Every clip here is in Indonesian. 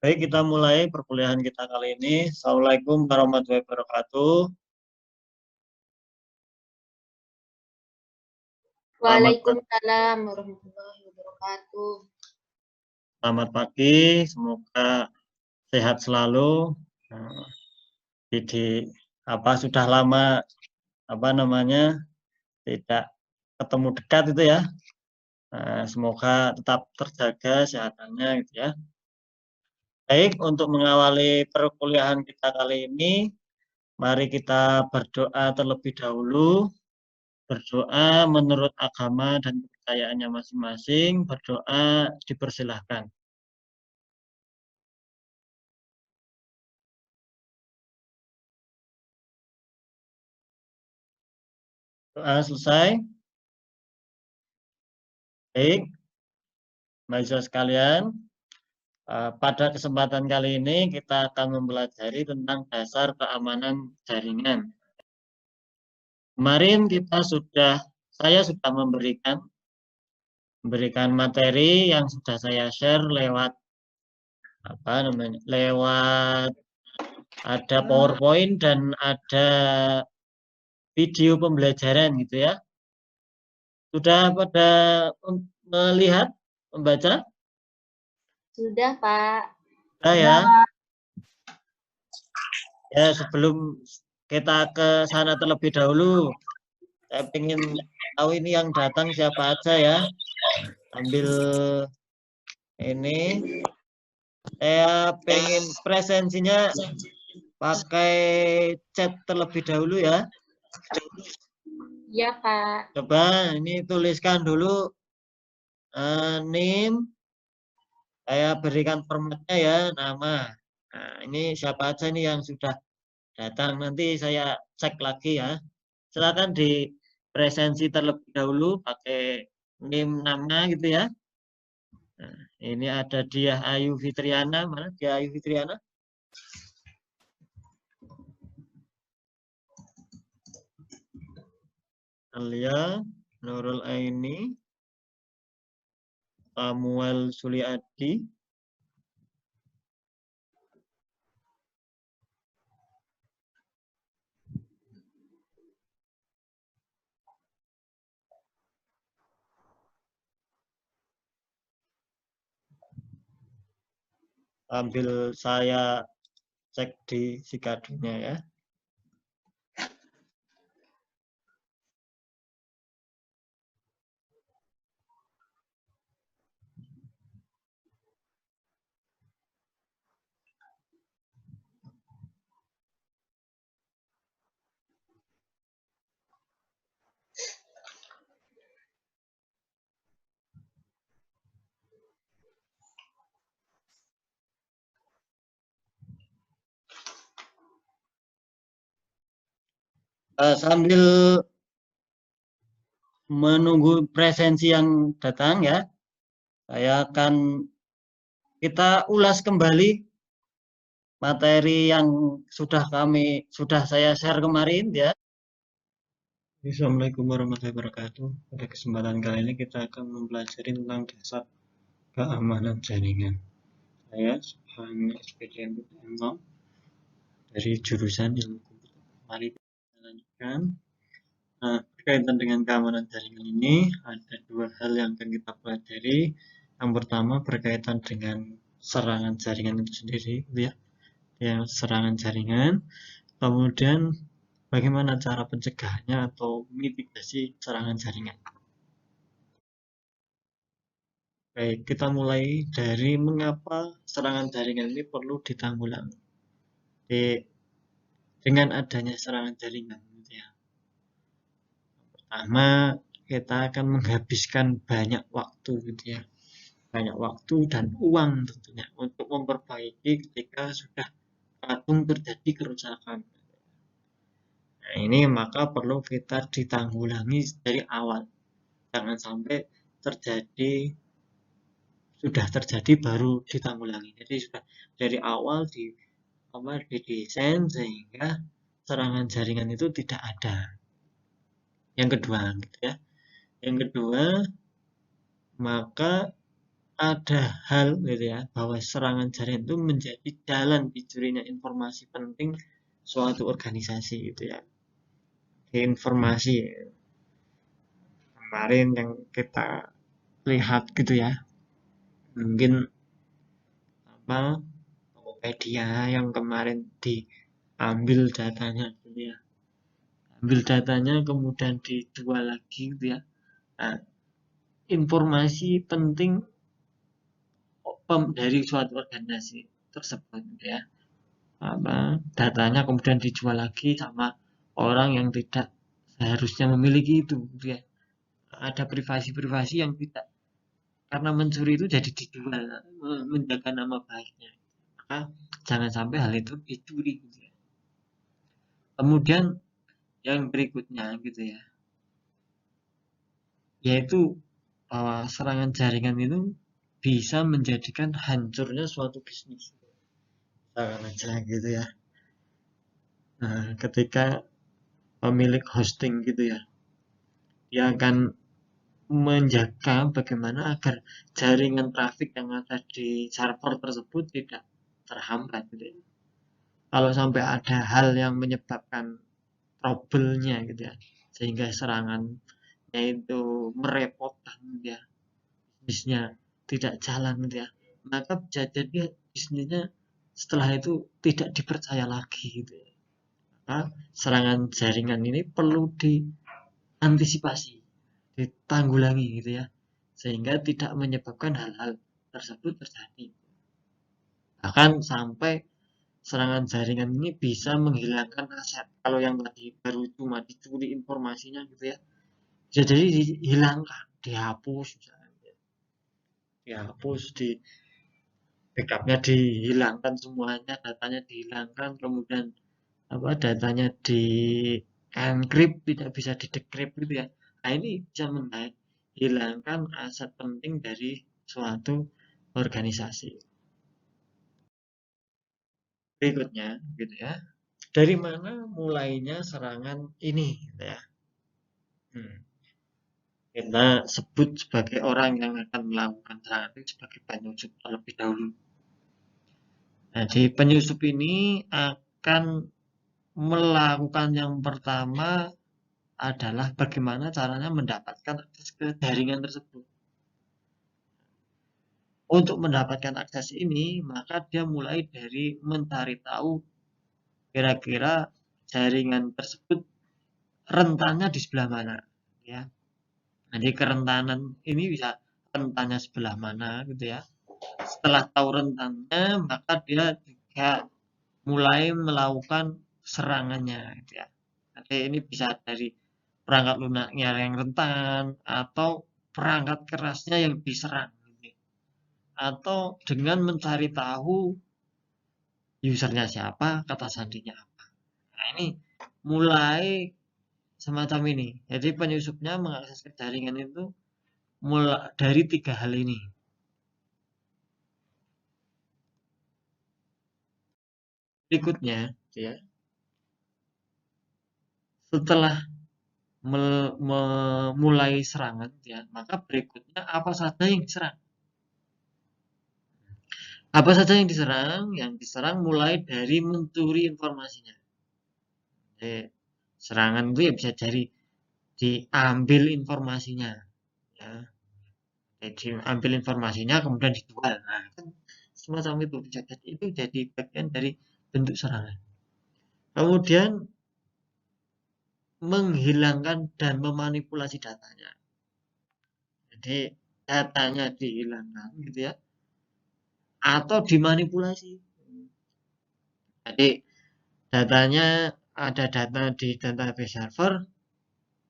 Baik, kita mulai perkuliahan kita kali ini. Assalamualaikum warahmatullahi wabarakatuh. Waalaikumsalam warahmatullahi wabarakatuh. Selamat pagi, semoga sehat selalu. Jadi sudah lama tidak ketemu dekat itu ya. Semoga tetap terjaga kesehatannya gitu ya. Baik, untuk mengawali perkuliahan kita kali ini, mari kita berdoa terlebih dahulu. Berdoa menurut agama dan kepercayaannya masing-masing. Berdoa dipersilahkan. Doa selesai. Baik, mahasiswa sekalian, pada kesempatan kali ini kita akan mempelajari tentang dasar keamanan jaringan. Kemarin saya sudah memberikan materi yang sudah saya share lewat ada PowerPoint dan ada video pembelajaran gitu ya. Sudah pada melihat, membaca? Sudah, Pak. Sudah ya. Ya, sebelum kita ke sana terlebih dahulu, saya ingin tahu ini yang datang siapa aja ya. Ambil ini. Saya pengen presensinya pakai chat terlebih dahulu ya. Iya, Pak. Coba ini tuliskan dulu name. Saya berikan formatnya ya, nama. Nah, ini siapa aja ini yang sudah datang. Nanti saya cek lagi ya. Silakan di presensi terlebih dahulu pakai name nama gitu ya. Nah, ini ada Diah Ayu Fitriana. Mana Diah Ayu Fitriana? Alia Nurul Aini, Samuel Suliadi, sambil saya cek di Sikadunya ya. Sambil menunggu presensi yang datang ya, kita ulas kembali materi yang sudah saya share kemarin ya. Assalamualaikum warahmatullahi wabarakatuh. Pada kesempatan kali ini kita akan mempelajari tentang dasar keamanan jaringan. Saya Subhan SPDN dari jurusan ilmu komputer. Mari kita lanjutkan. Nah, berkaitan dengan keamanan jaringan ini, ada dua hal yang akan kita pelajari. Yang pertama berkaitan dengan serangan jaringan itu sendiri, ya, serangan jaringan. Kemudian bagaimana cara pencegahannya atau mitigasi serangan jaringan. Baik, kita mulai dari mengapa serangan jaringan ini perlu ditanggulangi. Dengan adanya serangan jaringan, ya. Pertama, kita akan menghabiskan banyak waktu, gitu ya. Banyak waktu dan uang tentunya untuk memperbaiki ketika sudah kadung terjadi kerusakan. Nah, ini maka perlu kita ditanggulangi dari awal. Jangan sampai sudah terjadi baru ditanggulangi. Jadi sudah dari awal didesain sehingga serangan jaringan itu tidak ada. Yang kedua, gitu ya. Yang kedua, maka ada hal gitu ya, bahwa serangan jaringan itu menjadi jalan dicurinya informasi penting suatu organisasi gitu ya. Informasi kemarin yang kita lihat gitu ya, mungkin apa Tokopedia yang kemarin diambil datanya gitu ya, ambil datanya kemudian dijual lagi gitu ya. Nah, informasi penting dari suatu organisasi tersebut gitu ya, apa datanya kemudian dijual lagi sama orang yang tidak seharusnya memiliki itu gitu ya. Ada privasi-privasi yang tidak, karena mencuri itu jadi dijual, menjaga nama baiknya. Maka jangan sampai hal itu dicuri gitu ya. Kemudian yang berikutnya gitu ya, yaitu bahwa serangan jaringan itu bisa menjadikan hancurnya suatu bisnis. Misalkan aja gitu ya. Nah, ketika pemilik hosting gitu ya, dia akan menjaga bagaimana agar jaringan trafik yang ada di server tersebut tidak terhambat gitu ya. Kalau sampai ada hal yang menyebabkan trouble-nya gitu ya, sehingga serangannya itu merepotkan gitu ya, bisnisnya tidak jalan gitu ya, maka bisa jadi bisnisnya setelah itu tidak dipercaya lagi gitu ya. Maka serangan jaringan ini perlu diantisipasi, ditanggulangi gitu ya, sehingga tidak menyebabkan hal-hal tersebut terjadi. Bahkan sampai serangan jaringan ini bisa menghilangkan aset. Kalau yang tadi baru cuma dicuri informasinya gitu ya, bisa jadi dihilangkan, dihapus misalnya, dihapus, di backupnya dihilangkan semuanya, datanya dihilangkan, kemudian apa datanya di encrypt, tidak bisa di decrypt gitu ya. Nah ini bisa menghilangkan aset penting dari suatu organisasi. Berikutnya gitu ya, dari mana mulainya serangan ini gitu ya. Kita sebut sebagai orang yang akan melakukan serangan itu sebagai penyusup terlebih dahulu. Jadi penyusup ini akan melakukan yang pertama adalah bagaimana caranya mendapatkan akses ke jaringan tersebut. Untuk mendapatkan akses ini, maka dia mulai dari mencari tahu kira-kira jaringan tersebut rentannya di sebelah mana, ya. Jadi kerentanan ini bisa rentannya sebelah mana gitu ya. Setelah tahu rentannya, maka dia juga mulai melakukan serangannya gitu ya. Jadi ini bisa dari perangkat lunaknya yang rentan atau perangkat kerasnya yang diserang gitu. Atau dengan mencari tahu usernya siapa, kata sandinya apa. Nah ini mulai semacam ini. Jadi penyusupnya mengakses ke jaringan itu mulai dari 3 hal ini. Berikutnya ya, setelah memulai serangan ya, maka berikutnya apa saja yang diserang. Apa saja yang diserang? Yang diserang mulai dari mencuri informasinya. Jadi, serangan itu ya bisa dari diambil informasinya, ya. Jadi ambil informasinya kemudian dijual. Nah, kan semacam itu. Itu jadi bagian dari bentuk serangan. Kemudian menghilangkan dan memanipulasi datanya. Jadi datanya dihilangkan gitu ya, atau dimanipulasi. Jadi datanya ada data di database server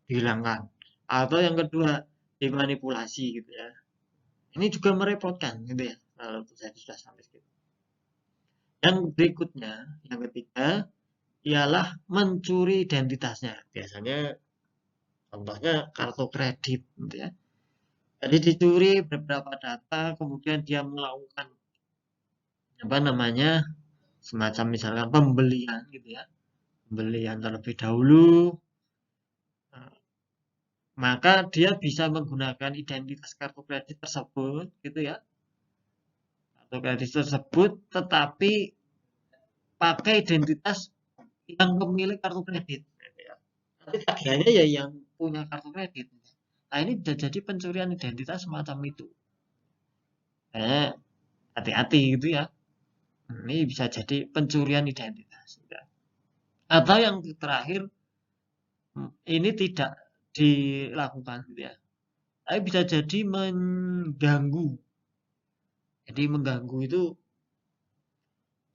dihilangkan, atau yang kedua dimanipulasi gitu ya. Ini juga merepotkan gitu ya kalau terjadi sudah sampai situ. Yang berikutnya, yang ketiga ialah mencuri identitasnya. Biasanya contohnya kartu kredit gitu ya. Jadi dicuri beberapa data, kemudian dia melakukan apa namanya, semacam misalkan pembelian gitu ya, pembelian terlebih dahulu. Maka dia bisa menggunakan identitas kartu kredit tersebut gitu ya, Kartu kredit tersebut tetapi pakai identitas yang pemilik kartu kredit. Nanti tagihannya ya yang punya kartu kredit. Nah ini bisa jadi pencurian identitas semacam itu. Hati-hati gitu ya. Ini bisa jadi pencurian identitas. Atau yang terakhir, ini tidak dilakukan gitu ya. Tapi bisa jadi mengganggu. Jadi mengganggu itu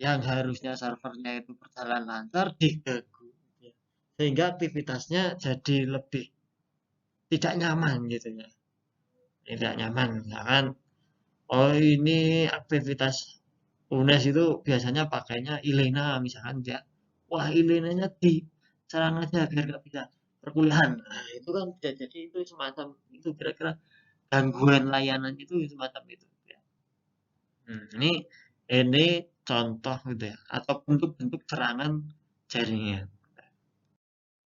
yang harusnya servernya itu berjalan lancar diganggu. Sehingga aktivitasnya jadi lebih tidak nyaman gitu ya. Tidak nyaman. Misalkan, oh ini aktivitas UNES itu biasanya pakainya Ilena misalkan ya. Wah Ilenanya diserang aja biar nggak bisa perkuliahan. Nah itu kan bisa jadi itu semacam itu kira-kira gangguan layanan itu semacam itu. Ya. Ini contoh gitu ya atau bentuk-bentuk serangan jaringan.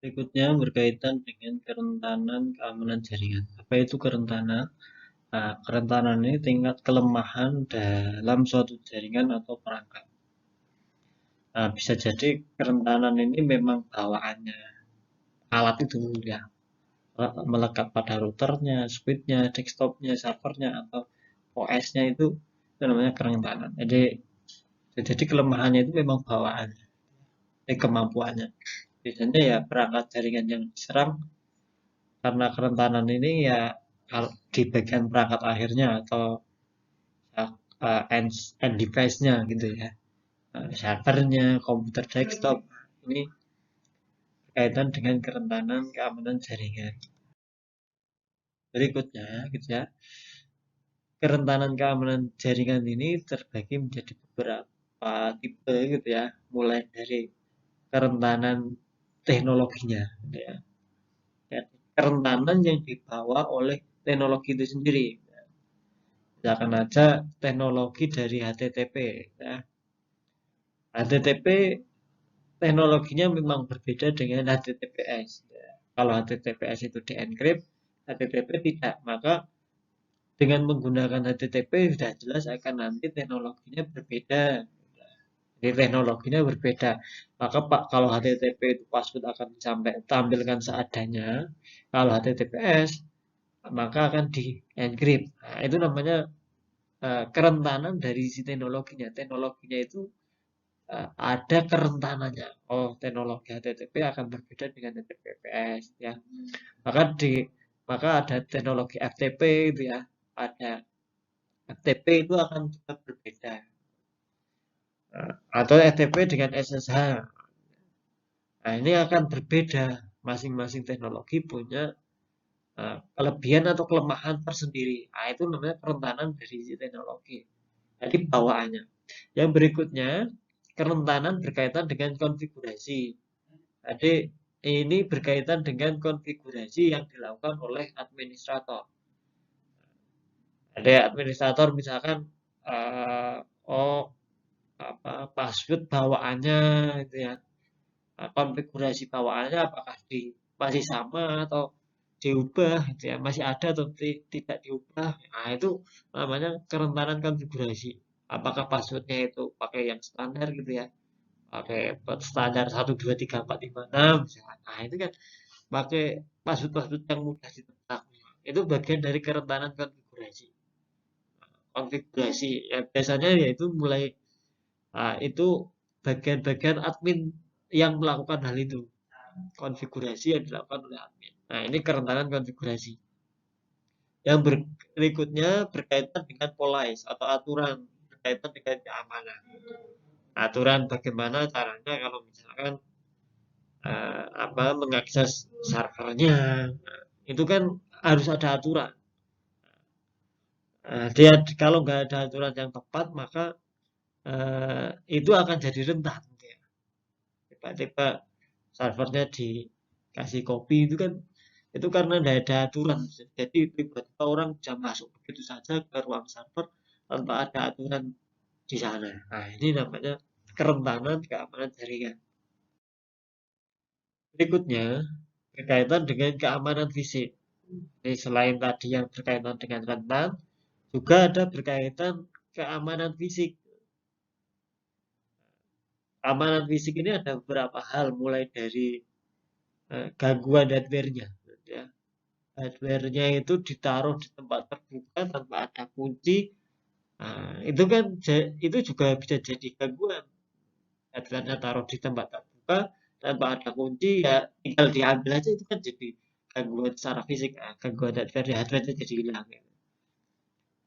Berikutnya berkaitan dengan kerentanan keamanan jaringan. Apa itu kerentanan? Nah, kerentanan ini tingkat kelemahan dalam suatu jaringan atau perangkat. Nah, bisa jadi kerentanan ini memang bawaannya alat itu ya, melekat pada routernya, switchnya, desktopnya, servernya atau OS-nya itu namanya kerentanan. Jadi kelemahannya itu memang bawaan, kemampuannya. Biasanya ya perangkat jaringan yang diserang karena kerentanan ini ya di bagian perangkat akhirnya atau end device-nya gitu ya. Servernya, komputer desktop ini berkaitan dengan kerentanan keamanan jaringan. Berikutnya gitu ya. Kerentanan keamanan jaringan ini terbagi menjadi beberapa tipe gitu ya. Mulai dari kerentanan teknologinya gitu ya. Kerentanan yang dibawa oleh teknologi itu sendiri. Misalkan aja teknologi dari HTTP ya. HTTP teknologinya memang berbeda dengan HTTPS. Ya. Kalau HTTPS itu di-encrypt, HTTP tidak. Maka dengan menggunakan HTTP sudah jelas akan nanti teknologinya berbeda. Jadi teknologinya berbeda. Maka Pak, kalau HTTP itu password akan ditampilkan seadanya. Kalau HTTPS maka akan di-encrypt. Nah, itu namanya kerentanan dari si teknologinya. Teknologinya itu ada kerentanannya. Oh, teknologi HTTP akan berbeda dengan HTTPS ya. Maka ada teknologi FTP itu ya. Ada FTP itu akan juga berbeda. Atau FTP dengan SSH. Nah, ini akan berbeda. Masing-masing teknologi punya kelebihan atau kelemahan tersendiri. Nah, itu namanya kerentanan dari si teknologi. Jadi bawaannya. Yang berikutnya, kerentanan berkaitan dengan konfigurasi. Jadi ini berkaitan dengan konfigurasi yang dilakukan oleh administrator. Jadi administrator misalkan password bawaannya itu ya. Konfigurasi bawaannya apakah masih sama atau diubah gitu ya, masih ada atau tidak diubah. Nah, itu namanya kerentanan konfigurasi. Apakah passwordnya itu pakai yang standar gitu ya, pakai standar 1 2 3 4 5 6 misalnya. Nah, itu kan pakai password-password yang mudah ditebak. Itu bagian dari kerentanan konfigurasi. Konfigurasi ya biasanya yaitu mulai itu bagian-bagian admin yang melakukan hal itu. Konfigurasi yang dilakukan oleh admin. Nah, ini kerentanan konfigurasi. Yang berikutnya berkaitan dengan policy atau aturan berkaitan dengan keamanan. Aturan bagaimana caranya kalau misalkan mengakses servernya, itu kan harus ada aturan. Dia kalau nggak ada aturan yang tepat maka itu akan jadi rentan. Tiba-tiba servernya dikasih kopi itu kan itu karena tidak ada aturan. Jadi tiba-tiba orang bisa masuk begitu saja ke ruang server tanpa ada aturan di sana. Nah, ini namanya kerentanan keamanan jaringan. Berikutnya berkaitan dengan keamanan fisik. Ini selain tadi yang berkaitan dengan rentan, juga ada berkaitan keamanan fisik. Keamanan fisik ini ada beberapa hal, mulai dari gangguan hardware-nya. Ya. Hardware-nya itu ditaruh di tempat terbuka tanpa ada kunci. Nah, itu kan itu juga bisa jadi gangguan. Hardware-nya taruh di tempat terbuka tanpa ada kunci, ya tinggal diambil aja, itu kan jadi gangguan secara fisik. Nah, gangguan hardware-nya jadi hilang. Ya.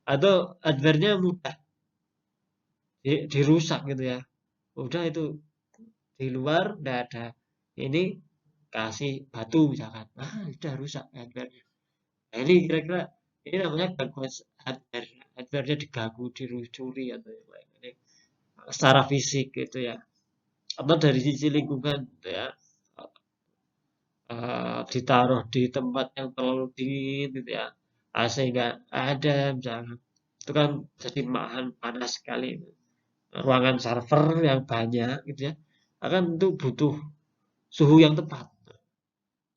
Atau hardware-nya mudah dirusak gitu ya. Udah itu di luar nggak ada ini, kasih batu misalkan, udah rusak hardware-nya. Nah, ini kira-kira ini namanya gangguan hardware. Hardware-nya diganggu, dicuri atau yang lain. Ini secara fisik gitu ya. Atau dari sisi lingkungan gitu ya. Ditaruh di tempat yang terlalu dingin gitu ya. AC nggak ada misalkan. Itu kan jadi bahan panas sekali. Ruangan server yang banyak gitu ya. Akan itu butuh suhu yang tepat.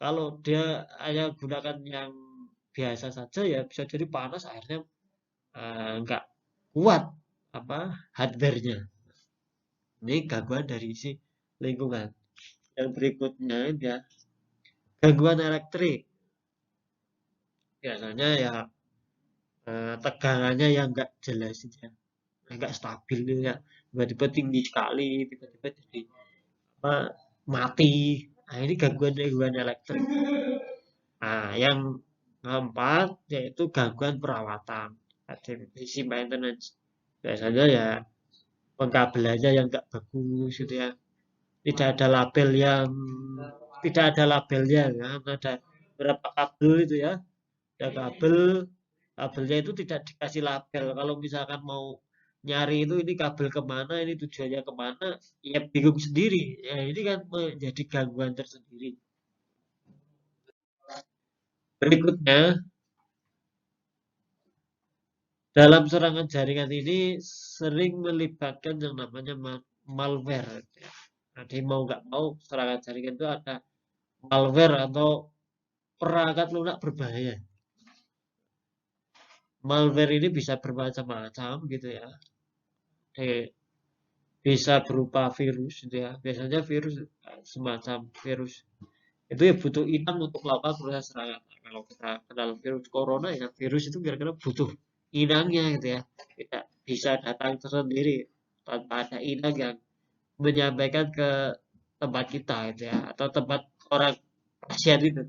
Kalau dia hanya gunakan yang biasa saja, ya bisa jadi panas, akhirnya nggak kuat apa hardware-nya. Ini gangguan dari isi lingkungan. Yang berikutnya ya gangguan elektrik. Biasanya ya tegangannya yang nggak jelas ya, nggak stabil gitu ya. Tiba-tiba tinggi sekali, tiba-tiba jadi apa mati. Nah, ini gangguan elektrik. Nah, yang keempat yaitu gangguan perawatan, sisi maintenance. Biasanya ya pengkabelannya yang nggak bagus gitu ya. Tidak ada label yang tidak ada labelnya kan, ada beberapa kabel itu ya. Ada kabelnya itu tidak dikasih label. Kalau misalkan mau nyari itu ini kabel kemana, ini tujuannya kemana, ya bingung sendiri. Ya ini kan menjadi gangguan tersendiri. Berikutnya, dalam serangan jaringan ini sering melibatkan yang namanya malware. Jadi mau nggak mau serangan jaringan itu ada malware atau perangkat lunak berbahaya. Malware ini bisa bermacam-macam gitu ya. Bisa berupa virus gitu ya. Biasanya virus semacam virus itu ya butuh inang untuk melakukan proses serangan. Nah, kalau kita kenal virus corona, ya virus itu kira-kira butuh inangnya gitu ya. Tidak bisa datang tersendiri tanpa ada inang yang menyampaikan ke tempat kita gitu ya, atau tempat orang pasien itu.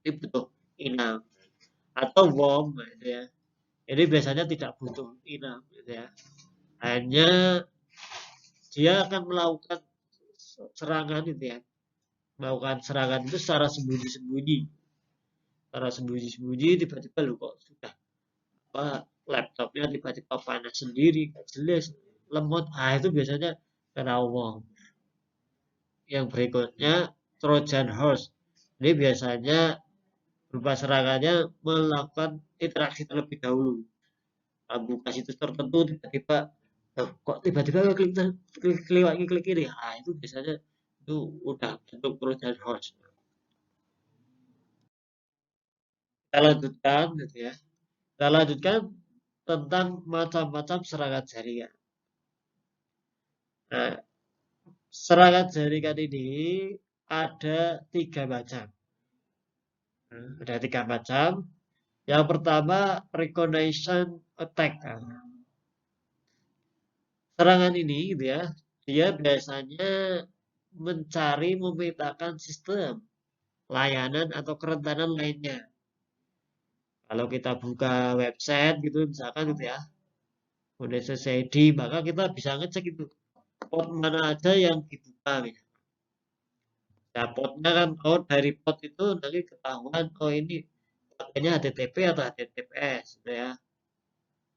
Ini butuh inang atau worm gitu ya. Ini biasanya tidak butuh inang gitu ya. Hanya dia akan melakukan serangan itu ya. Melakukan serangan itu secara sembunyi-sembunyi. Secara sembunyi-sembunyi tiba-tiba lu kok sudah apa laptopnya tiba-tiba panas sendiri, gak jelas, lemot. Ah itu biasanya kena worm. Yang berikutnya Trojan horse. Ini biasanya berupa serangannya melakukan interaksi terlebih dahulu. Buka situs tertentu tiba-tiba kok tiba-tiba klik ini. Ah itu biasanya itu udah bentuk Trojan horse. Kita lanjutkan gitu ya. Kita lanjutkan tentang macam-macam serangan jaringan. Nah, serangan jaringan ini ada 3 macam. Ada 3 macam. Yang pertama, reconnaissance attack. Serangan ini gitu ya, dia biasanya mencari memetakan sistem, layanan atau kerentanan lainnya. Kalau kita buka website gitu misalkan gitu ya, UNSCID, maka kita bisa ngecek itu port mana aja yang dibuka. Nah, potnya kan, oh dari pot itu nanti ketahuan, oh ini pakainya HTTP atau HTTPS gitu ya.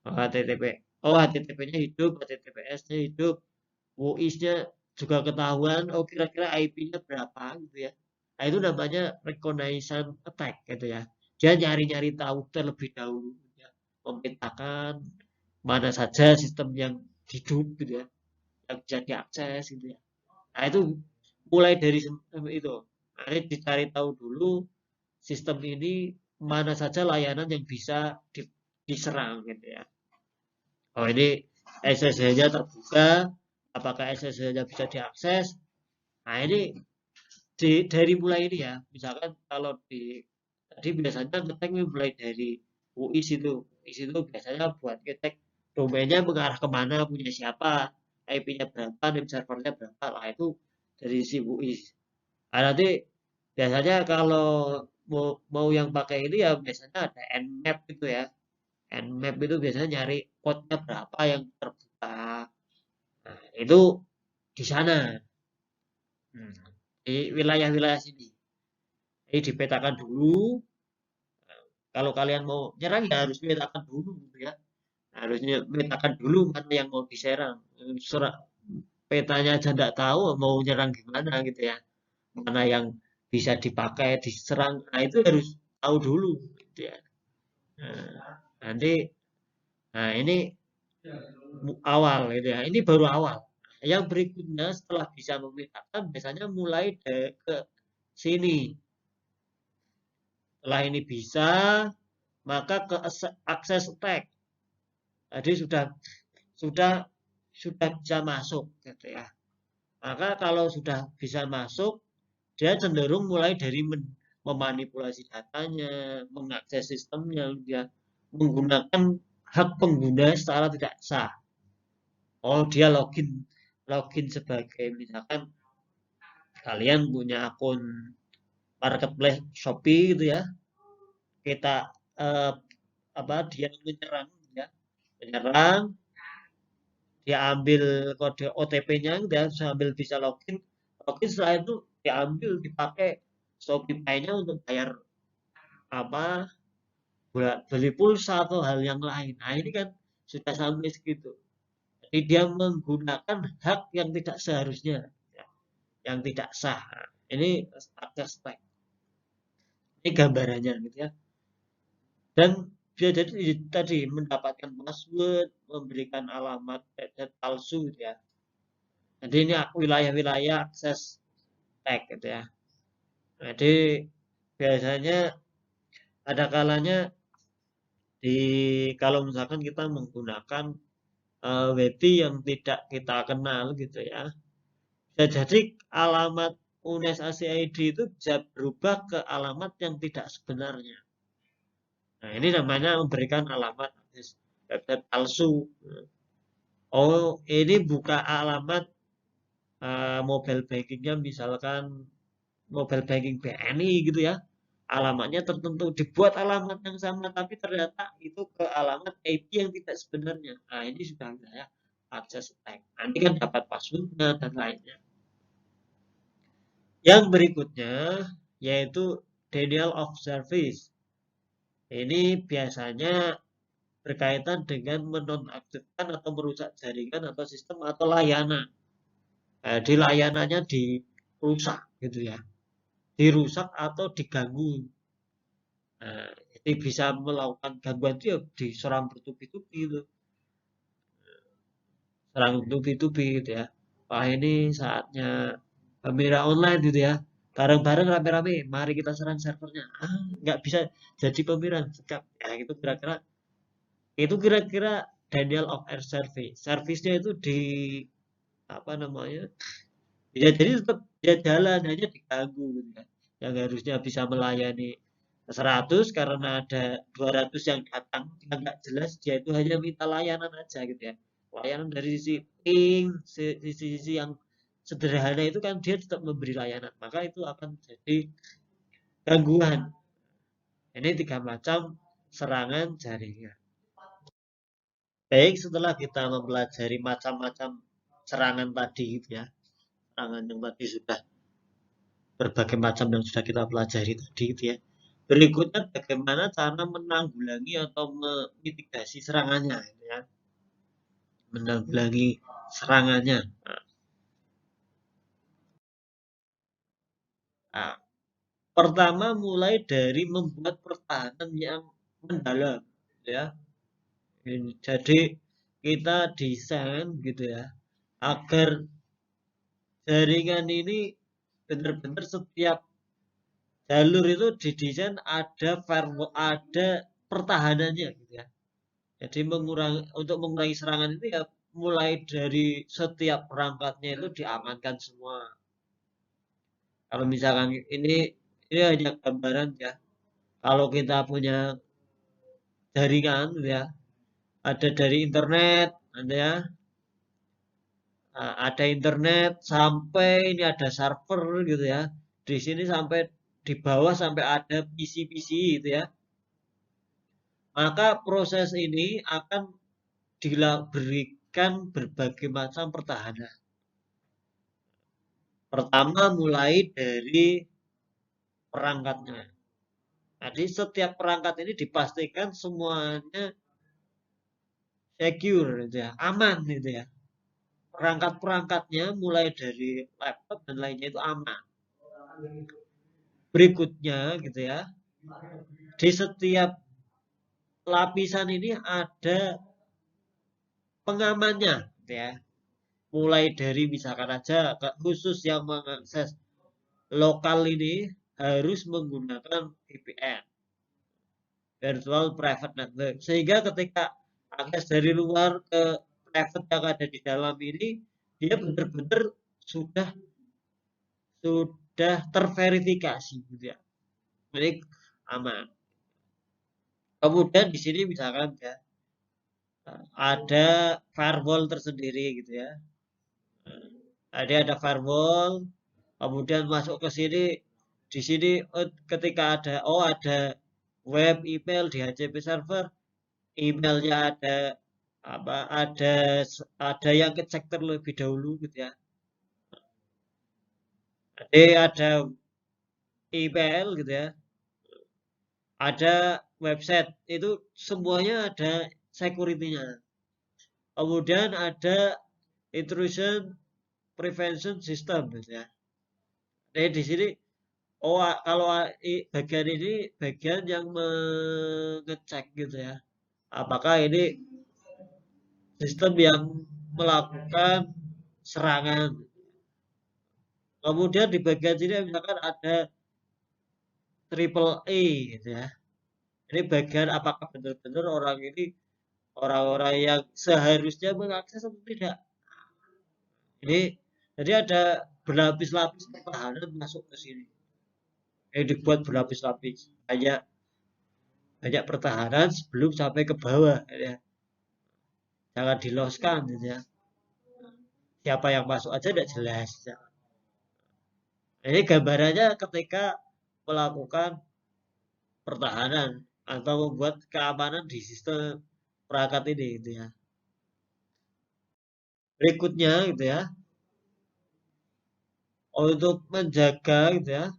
Oh, HTTP. Oh, HTTP-nya hidup, HTTPS-nya hidup, UIS-nya juga ketahuan, oh kira-kira IP-nya berapa gitu ya. Nah, itu namanya reconnaissance attack gitu ya. Dia nyari-nyari tahu terlebih dahulu ya. Memetakan mana saja sistem yang hidup gitu ya, yang bisa diakses gitu ya. Nah, itu mulai dari itu. Nah, dicari tahu dulu sistem ini mana saja layanan yang bisa diserang gitu ya. Oh ini SSH-nya terbuka, apakah SSH-nya bisa diakses? Nah ini dari mulai ini ya, misalkan kalau tadi biasanya ngetek mulai dari UIS itu, UIS itu biasanya buat ngetek domainnya mengarah kemana, punya siapa, IP-nya berapa, name servernya berapa, lah itu dari si UIS. Nah, nanti biasanya kalau mau yang pakai ini ya biasanya ada Nmap gitu ya. Nmap itu biasanya nyari port-nya berapa yang terbuka. Nah, itu di sana. Hmm. Di wilayah-wilayah sini. Jadi dipetakan dulu. Kalau kalian mau nyerang ya harus memetakan dulu gitu ya. Harusnya memetakan dulu mana yang mau diserang. Surat petanya aja nggak tahu mau nyerang gimana gitu ya. Mana yang bisa dipakai, diserang. Nah itu harus tahu dulu gitu ya. Nah, nanti, nah ini awal gitu ya. Ini baru awal. Yang berikutnya setelah bisa memetakan biasanya mulai ke sini. Setelah ini bisa, maka ke akses attack. Jadi sudah sudah bisa masuk gitu ya. Maka kalau sudah bisa masuk, dia cenderung mulai dari memanipulasi datanya, mengakses sistemnya, dia menggunakan hak pengguna secara tidak sah. Oh, dia login sebagai misalkan kalian punya akun marketplace Shopee gitu ya. Kita eh, dia menyerang ya, menyerang, dia ambil kode OTP-nya, dia sambil bisa login, login setelah itu diambil dipakai Shopee Pay-nya untuk bayar apa beli pulsa atau hal yang lain. Nah ini kan sudah sampai segitu. Jadi dia menggunakan hak yang tidak seharusnya, ya, yang tidak sah. Ini akses tag. Ini gambarannya gitu ya. Dan dia jadi tadi mendapatkan password, memberikan alamat palsu gitu ya. Jadi ini wilayah-wilayah akses tag gitu ya. Jadi biasanya ada kalanya di kalau misalkan kita menggunakan WebI yang tidak kita kenal gitu ya. Bisa jadi alamat UNES ACID itu bisa berubah ke alamat yang tidak sebenarnya. Nah, ini namanya memberikan alamat website palsu. Oh, ini buka alamat mobile bankingnya misalkan mobile banking BNI gitu ya. Alamatnya tertentu dibuat alamat yang sama tapi ternyata itu ke alamat IP yang tidak sebenarnya. Nah, ini sudah ya akses attack. Nanti kan dapat passwordnya dan lainnya. Yang berikutnya yaitu denial of service. Ini biasanya berkaitan dengan menonaktifkan atau merusak jaringan atau sistem atau layanan. Di layanannya dirusak gitu ya. Dirusak atau diganggu. Nah, jadi bisa melakukan gangguan itu ya diserang bertubi-tubi gitu. Serang bertubi-tubi gitu ya. Wah ini saatnya Mira online gitu ya. Bareng-bareng rame-rame, mari kita serang servernya. Nggak bisa jadi pemiran sekap. Ya itu kira-kira denial of air service. Servisnya itu di apa namanya? Ya jadi tetap dia jalan hanya diganggu gitu ya. Yang harusnya bisa melayani 100 karena ada 200 yang datang yang nggak jelas dia itu hanya minta layanan aja gitu ya. Layanan dari sisi ping, sisi yang sederhana itu kan dia tetap memberi layanan. Maka itu akan jadi gangguan. Ini 3 macam serangan jaringan. Baik, setelah kita mempelajari macam-macam serangan tadi gitu ya. Serangan yang tadi sudah berbagai macam yang sudah kita pelajari tadi gitu ya. Berikutnya bagaimana cara menanggulangi atau memitigasi serangannya gitu ya. Menanggulangi serangannya. Nah, pertama mulai dari membuat pertahanan yang mendalam gitu ya. Jadi kita desain gitu ya agar jaringan ini benar-benar setiap jalur itu didesain ada firewall, ada pertahanannya gitu ya. Jadi untuk mengurangi serangan itu ya mulai dari setiap perangkatnya itu diamankan semua. Kalau misalkan ini hanya gambaran ya. Kalau kita punya jaringan gitu ya, ada dari internet, ada ya, ada internet sampai ini ada server gitu ya. Di sini sampai di bawah sampai ada PC-PC gitu ya. Maka proses ini akan diberikan berbagai macam pertahanan. Pertama mulai dari perangkatnya. Jadi setiap perangkat ini dipastikan semuanya secure gitu ya, aman gitu ya. Perangkat-perangkatnya mulai dari laptop dan lainnya itu aman. Berikutnya gitu ya, di setiap lapisan ini ada pengamannya gitu ya. Mulai dari misalkan aja khusus yang mengakses lokal ini harus menggunakan VPN, Virtual Private Network. Sehingga ketika akses dari luar ke private yang ada di dalam ini, dia benar-benar sudah sudah terverifikasi gitu ya. Jadi aman. Kemudian di sini misalkan ya ada firewall tersendiri gitu ya. Ada firewall, kemudian masuk ke sini, di sini ketika ada web email di HCP server, emailnya apa ada yang kecek terlebih dahulu gitu ya. Jadi ada email gitu ya, ada website itu semuanya ada security-nya. Kemudian ada intrusion prevention system gitu ya. Jadi di sini kalau bagian ini bagian yang mengecek gitu ya. Apakah ini sistem yang melakukan serangan. Kemudian di bagian sini misalkan ada triple A gitu ya. Ini bagian apakah benar-benar orang ini orang-orang yang seharusnya mengakses atau tidak. Jadi ada berlapis-lapis pertahanan masuk ke sini. Ini dibuat berlapis-lapis. Banyak banyak pertahanan sebelum sampai ke bawah ya. Jangan diloskan gitu ya. Siapa yang masuk aja tidak jelas. Ya. Ini gambarannya ketika melakukan pertahanan atau membuat keamanan di sistem perangkat ini gitu ya. Berikutnya gitu ya, untuk menjaga gitu ya,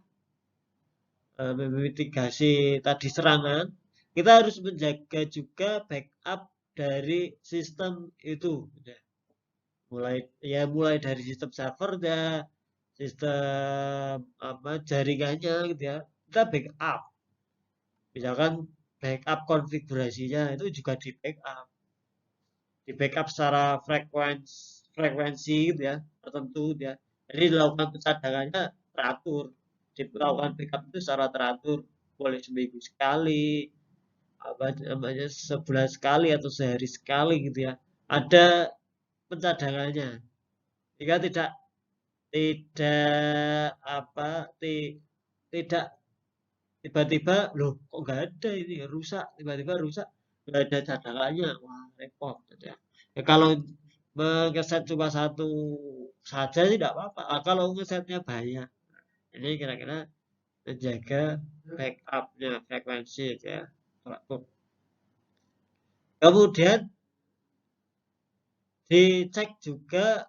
memitigasi tadi serangan, kita harus menjaga juga backup dari sistem itu. Gitu ya. Mulai dari sistem servernya, sistem apa jaringannya gitu ya. Kita backup. Misalkan backup konfigurasinya itu juga di backup secara frekuensi gitu ya, tertentu gitu ya. Jadi dilakukan pencadangannya teratur, dilakukan backup itu secara teratur, boleh seminggu sekali, apa namanya sebulan sekali atau sehari sekali gitu ya. Ada pencadangannya. Jika tidak apa tidak tiba-tiba loh kok nggak ada ini rusak tiba-tiba rusak nggak ada cadangannya wah repot gitu ya. Ya kalau mengeset cuma satu saja sih tidak apa-apa. Kalau ngesetnya banyak ini kira-kira menjaga backupnya frekuensi gitu ya. Kemudian dicek juga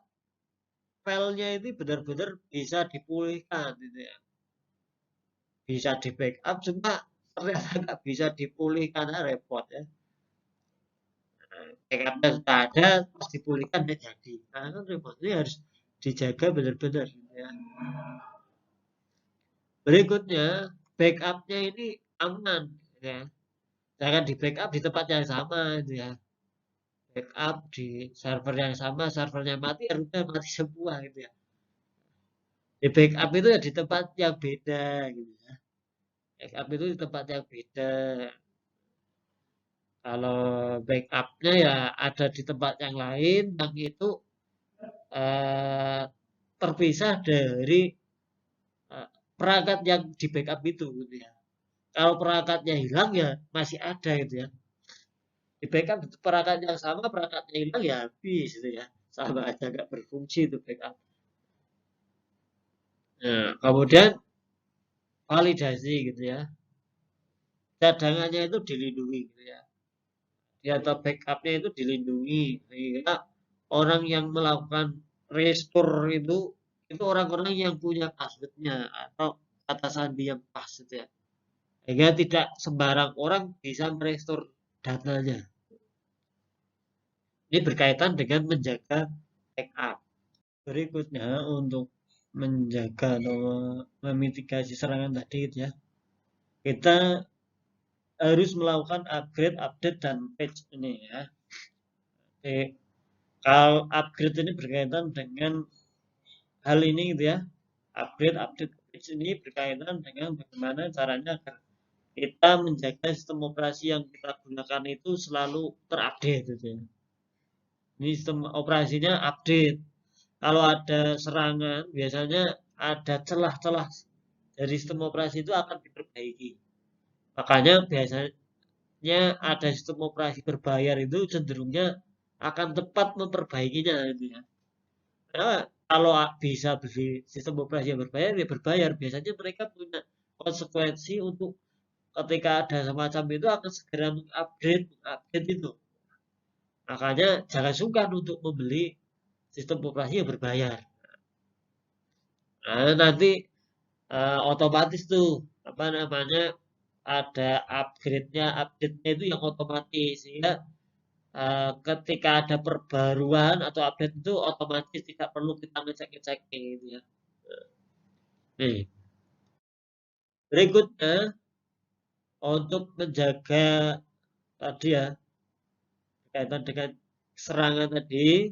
filenya ini benar-benar bisa dipulihkan gitu ya. Bisa di backup cuma ternyata nggak bisa dipulihkan repot ya. Backupnya sudah ada pas dipulihkan dia jadi. Nah kan repot ini harus dijaga benar-benar gitu ya. Berikutnya backupnya ini aman gitu ya. Jangan di backup di tempat yang sama gitu ya. Backup di server yang sama, servernya mati, harusnya mati semua gitu ya. Di backup itu ya di tempat yang beda gitu ya. Backup itu di tempat yang beda. Kalau backupnya ya ada di tempat yang lain yang itu eh, terpisah dari perangkat yang di backup itu gitu ya. Kalau perangkatnya hilang ya masih ada gitu ya. Di backup perangkat yang sama, perangkatnya hilang ya habis gitu ya. Sama aja nggak berfungsi itu backup. Nah, kemudian validasi gitu ya. Cadangannya itu dilindungi gitu ya. Di atau backupnya itu dilindungi sehingga orang yang melakukan restore itu orang-orang yang punya passwordnya atau kata sandi yang pas gitu ya. Sehingga tidak sembarang orang bisa merestore datanya. Ini berkaitan dengan menjaga backup. Berikutnya untuk menjaga atau memitigasi serangan tadi gitu ya. Kita harus melakukan upgrade, update, dan patch ini ya. Oke. Kalau upgrade ini berkaitan dengan hal ini gitu ya. Upgrade, update, patch ini berkaitan dengan bagaimana caranya agar kita menjaga sistem operasi yang kita gunakan itu selalu terupdate gitu ya. Ini sistem operasinya update. Kalau ada serangan, biasanya ada celah-celah dari sistem operasi itu akan diperbaiki. Makanya biasanya ada sistem operasi berbayar itu cenderungnya akan tepat memperbaikinya gitu ya. Karena kalau bisa beli sistem operasi yang berbayar, ya berbayar. Biasanya mereka punya konsekuensi untuk ketika ada semacam itu akan segera mengupdate itu. Makanya jangan sungkan untuk membeli sistem operasi yang berbayar. Nah, nanti otomatis tuh apa namanya ada upgrade-nya, update-nya itu yang otomatis sehingga ketika ada perbaruan atau update itu otomatis tidak perlu kita ngecek-ngecek gitu ya. Nih, berikutnya untuk menjaga tadi ya berkaitan dengan serangan tadi,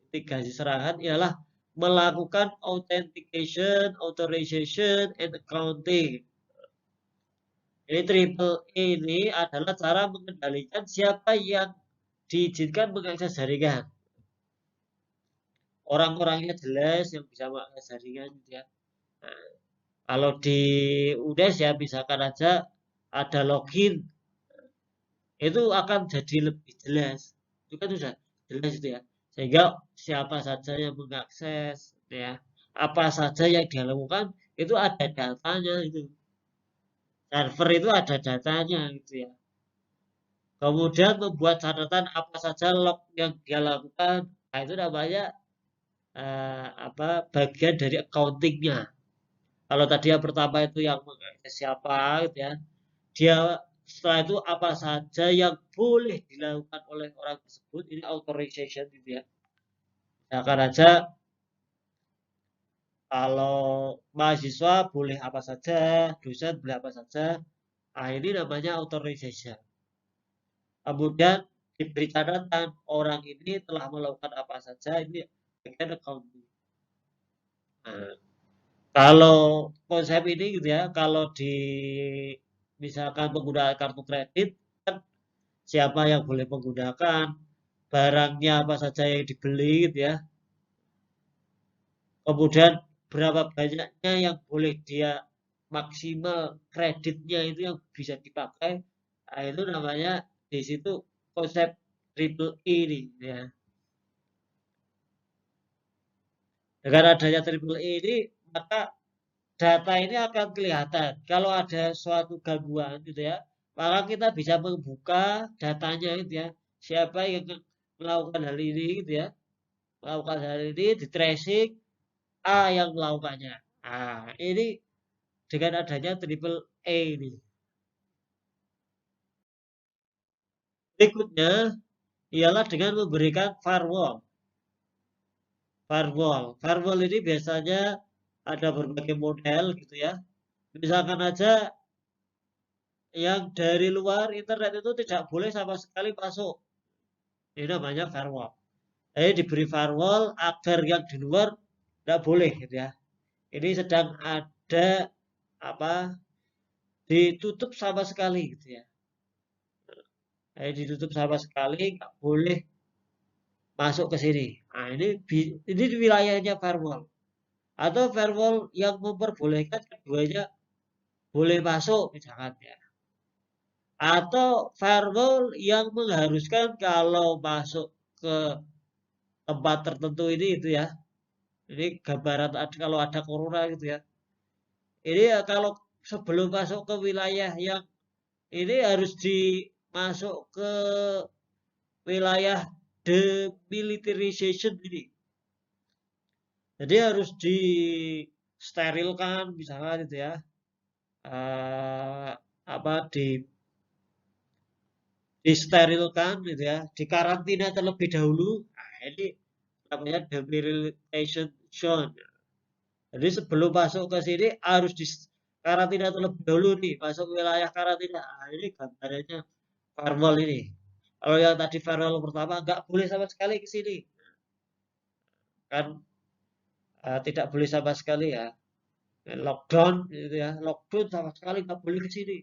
mitigasi serangan ialah melakukan authentication, authorization, and accounting. Ini triple E ini adalah cara mengendalikan siapa yang diizinkan mengakses jaringan. Orang-orangnya jelas yang bisa mengakses jaringan gitu ya. Nah, kalau di UDES ya misalkan aja ada login, itu akan jadi lebih jelas. Itu kan sudah jelas itu ya. Sehingga siapa saja yang mengakses gitu ya. Apa saja yang dia lakukan itu ada datanya itu. Server itu ada datanya gitu ya. Kemudian membuat catatan apa saja log yang dia lakukan. Nah, itu namanya apa bagian dari accountingnya. Kalau tadi yang pertama itu yang mengakses siapa gitu ya. Dia setelah itu apa saja yang boleh dilakukan oleh orang tersebut ini authorization gitu ya. Misalkan aja kalau mahasiswa boleh apa saja, dosen boleh apa saja. Nah, ini namanya authorization. Kemudian diberi catatan orang ini telah melakukan apa saja ini bagian accounting. Nah, kalau konsep ini gitu ya, kalau di misalkan menggunakan kartu kredit kan siapa yang boleh menggunakan, barangnya apa saja yang dibeli gitu ya. Kemudian berapa banyaknya yang boleh dia maksimal kreditnya itu yang bisa dipakai. Nah, itu namanya di situ konsep triple E ini ya. Dengan adanya triple E ini maka data ini akan kelihatan. Kalau ada suatu gangguan gitu ya, maka kita bisa membuka datanya gitu ya. Siapa yang melakukan hal ini gitu ya. Melakukan hal ini di tracing A yang melakukannya. Nah, ini dengan adanya triple A ini. Berikutnya ialah dengan memberikan firewall. Firewall ini biasanya ada berbagai model gitu ya. Misalkan aja yang dari luar internet itu tidak boleh sama sekali masuk. Ini namanya firewall. Jadi diberi firewall agar yang di luar tidak boleh gitu ya. Ini sedang ada apa ditutup sama sekali gitu ya. Ditutup sama sekali, nggak boleh masuk ke sini. Nah, ini di wilayahnya firewall. Atau firewall yang memperbolehkan keduanya boleh masuk misalkan ya. Atau firewall yang mengharuskan kalau masuk ke tempat tertentu ini itu ya. Ini gambaran kalau ada corona gitu ya. Ini ya kalau sebelum masuk ke wilayah yang ini harus dimasuk ke wilayah demilitarization ini. Jadi harus disterilkan misalnya gitu ya. Eh, apa disterilkan gitu ya, dikarantina terlebih dahulu. Nah, ini namanya demilitarization zone. Jadi sebelum masuk ke sini harus di karantina terlebih dahulu nih, masuk wilayah karantina. Nah, ini gambarannya firewall ini. Kalau yang tadi firewall pertama nggak boleh sama sekali ke sini, kan tidak boleh sama sekali ya. Lockdown gitu ya, lockdown sama sekali nggak boleh ke sini.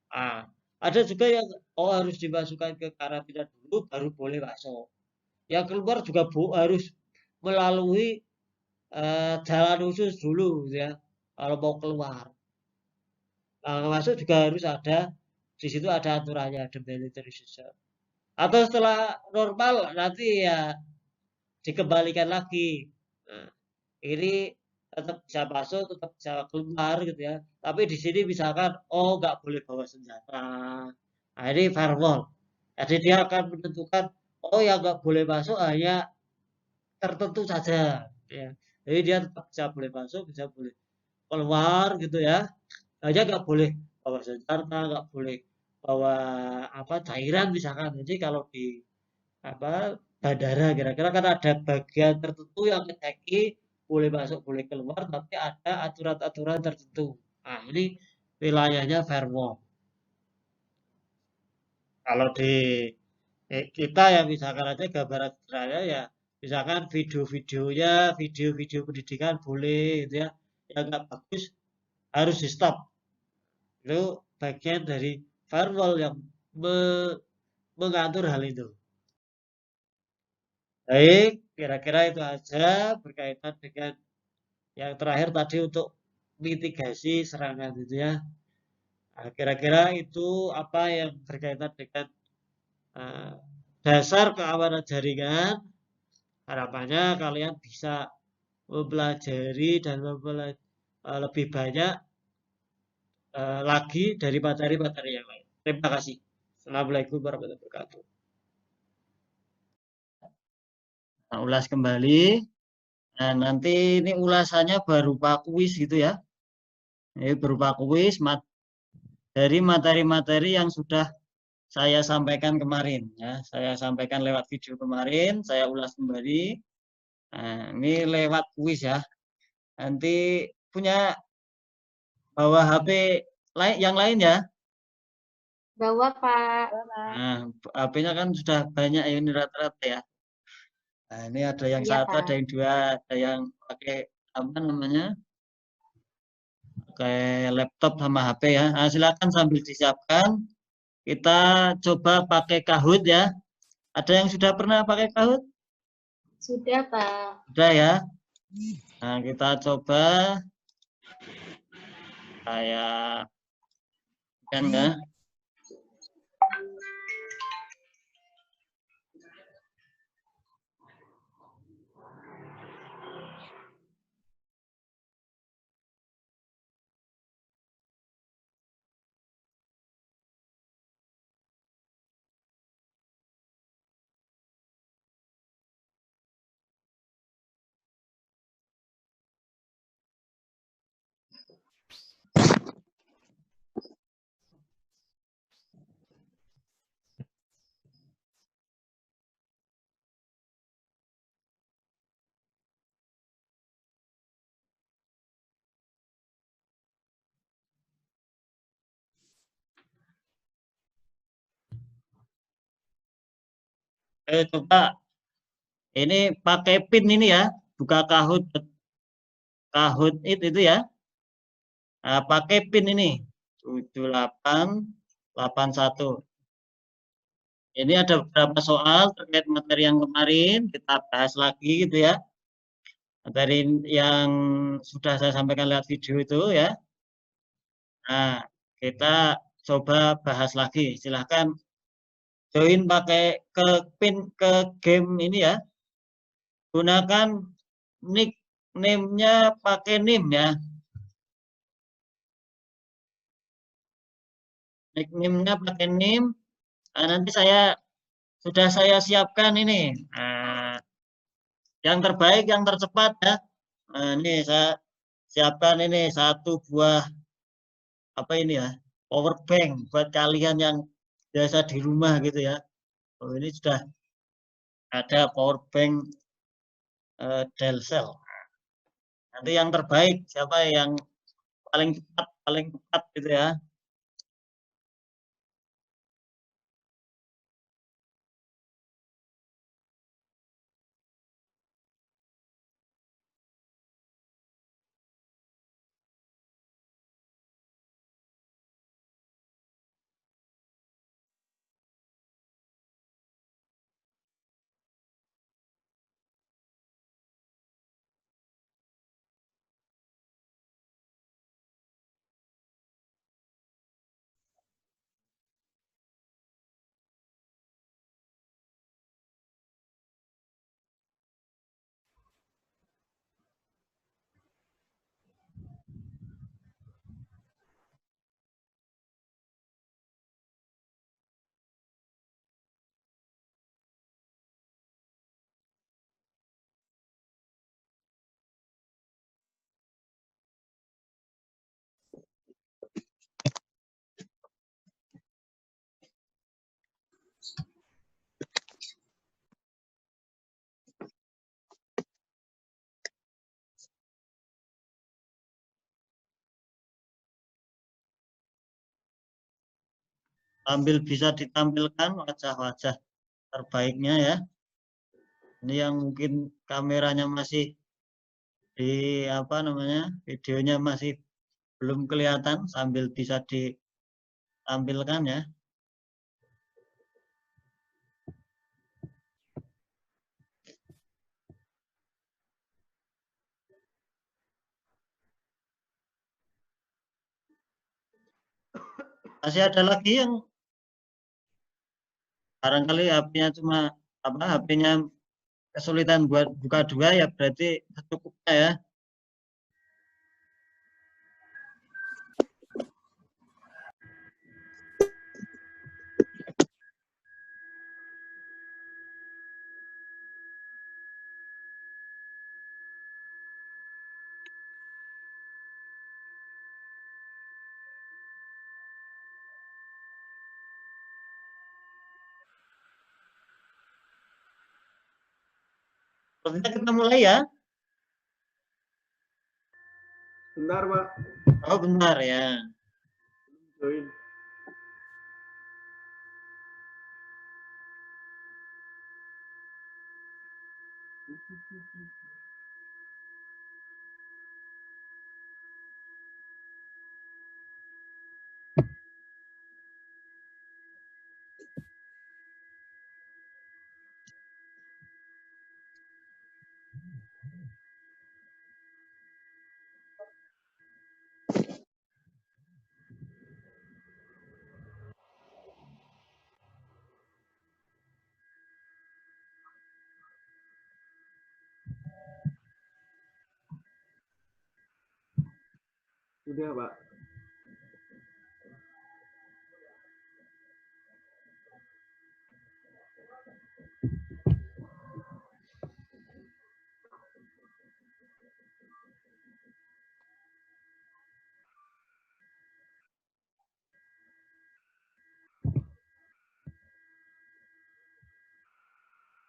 Ah, ada juga yang harus dimasukkan ke karantina dulu baru boleh masuk. Yang keluar juga harus melalui jalan khusus dulu gitu ya. Kalau mau keluar. Nah, masuk juga harus ada di situ ada aturannya the military system. Atau setelah normal nanti ya dikembalikan lagi. Nah, ini tetap bisa masuk, tetap bisa keluar gitu ya. Tapi di sini misalkan, oh nggak boleh bawa senjata. Nah, ini firewall. Jadi dia akan menentukan, oh yang nggak boleh masuk hanya tertentu saja. Ya. Jadi dia tetap bisa boleh masuk, bisa boleh keluar gitu ya. Hanya nggak boleh bawa senjata, nggak boleh bawa apa cairan misalkan. Jadi kalau di apa bandara kira-kira kan ada bagian tertentu yang ngeceki boleh masuk boleh keluar tapi ada aturan-aturan tertentu. Nah ini wilayahnya firewall. Kalau di kita ya misalkan aja gambaran sederhana ya misalkan video-videonya video-video pendidikan boleh gitu ya yang nggak bagus harus di stop. Itu bagian dari firewall yang mengatur hal itu. Baik, kira-kira itu aja berkaitan dengan yang terakhir tadi untuk mitigasi serangan itu ya. Nah, kira-kira itu apa yang berkaitan dengan uh, dasar keamanan jaringan. Harapannya kalian bisa mempelajari dan lebih banyak lagi dari materi-materi yang lain. Terima kasih. Assalamualaikum warahmatullahi wabarakatuh. Nah, ulas kembali. Nah, nanti ini ulasannya berupa kuis gitu ya. Ini berupa kuis dari materi-materi yang sudah saya sampaikan kemarin ya. Saya sampaikan lewat video kemarin, saya ulas kembali. Nah, ini lewat kuis ya. Nanti punya bawa HP yang lain ya. Bawa, Pak. Nah, HP-nya kan sudah banyak ya ini rata-rata ya. Nah, ini ada yang Iya, satu, ada Pak. yang dua, ada yang pakai apa namanya? Pakai laptop sama HP ya. Nah, silakan sambil disiapkan. Kita coba pakai Kahoot ya. Ada yang sudah pernah pakai Kahoot? Sudah, Pak. Sudah ya. Nah, kita coba kayak kan ya. Coba ini pakai pin ini ya. Buka Kahoot Kahoot itu ya. Nah, pakai pin ini 7881. Ini ada beberapa soal terkait materi yang kemarin, kita bahas lagi gitu ya. Materi yang sudah saya sampaikan lewat video itu ya. Nah, kita coba bahas lagi. Silahkan join pakai ke game ini ya. Gunakan nickname-nya pakai nim ya. Nickname-nya pakai nim. Nah, nanti sudah saya siapkan ini. Nah, yang terbaik, yang tercepat ya. Nah, ini saya siapkan ini satu buah apa ini ya, power bank buat kalian yang biasa di rumah gitu ya. Oh, ini sudah ada power bank Delcel. Nanti yang terbaik siapa yang paling cepat gitu ya. Sambil bisa ditampilkan wajah-wajah terbaiknya ya. Ini yang mungkin kameranya masih di apa namanya, videonya masih belum kelihatan, sambil bisa ditampilkan ya. Masih ada lagi yang barangkali HP-nya cuma apa, HP-nya kesulitan buat buka dua, ya berarti secukupnya ya. Sepertinya kita mulai ya. Bentar, Pak. Oh, bentar ya. Join. Sudah, Pak.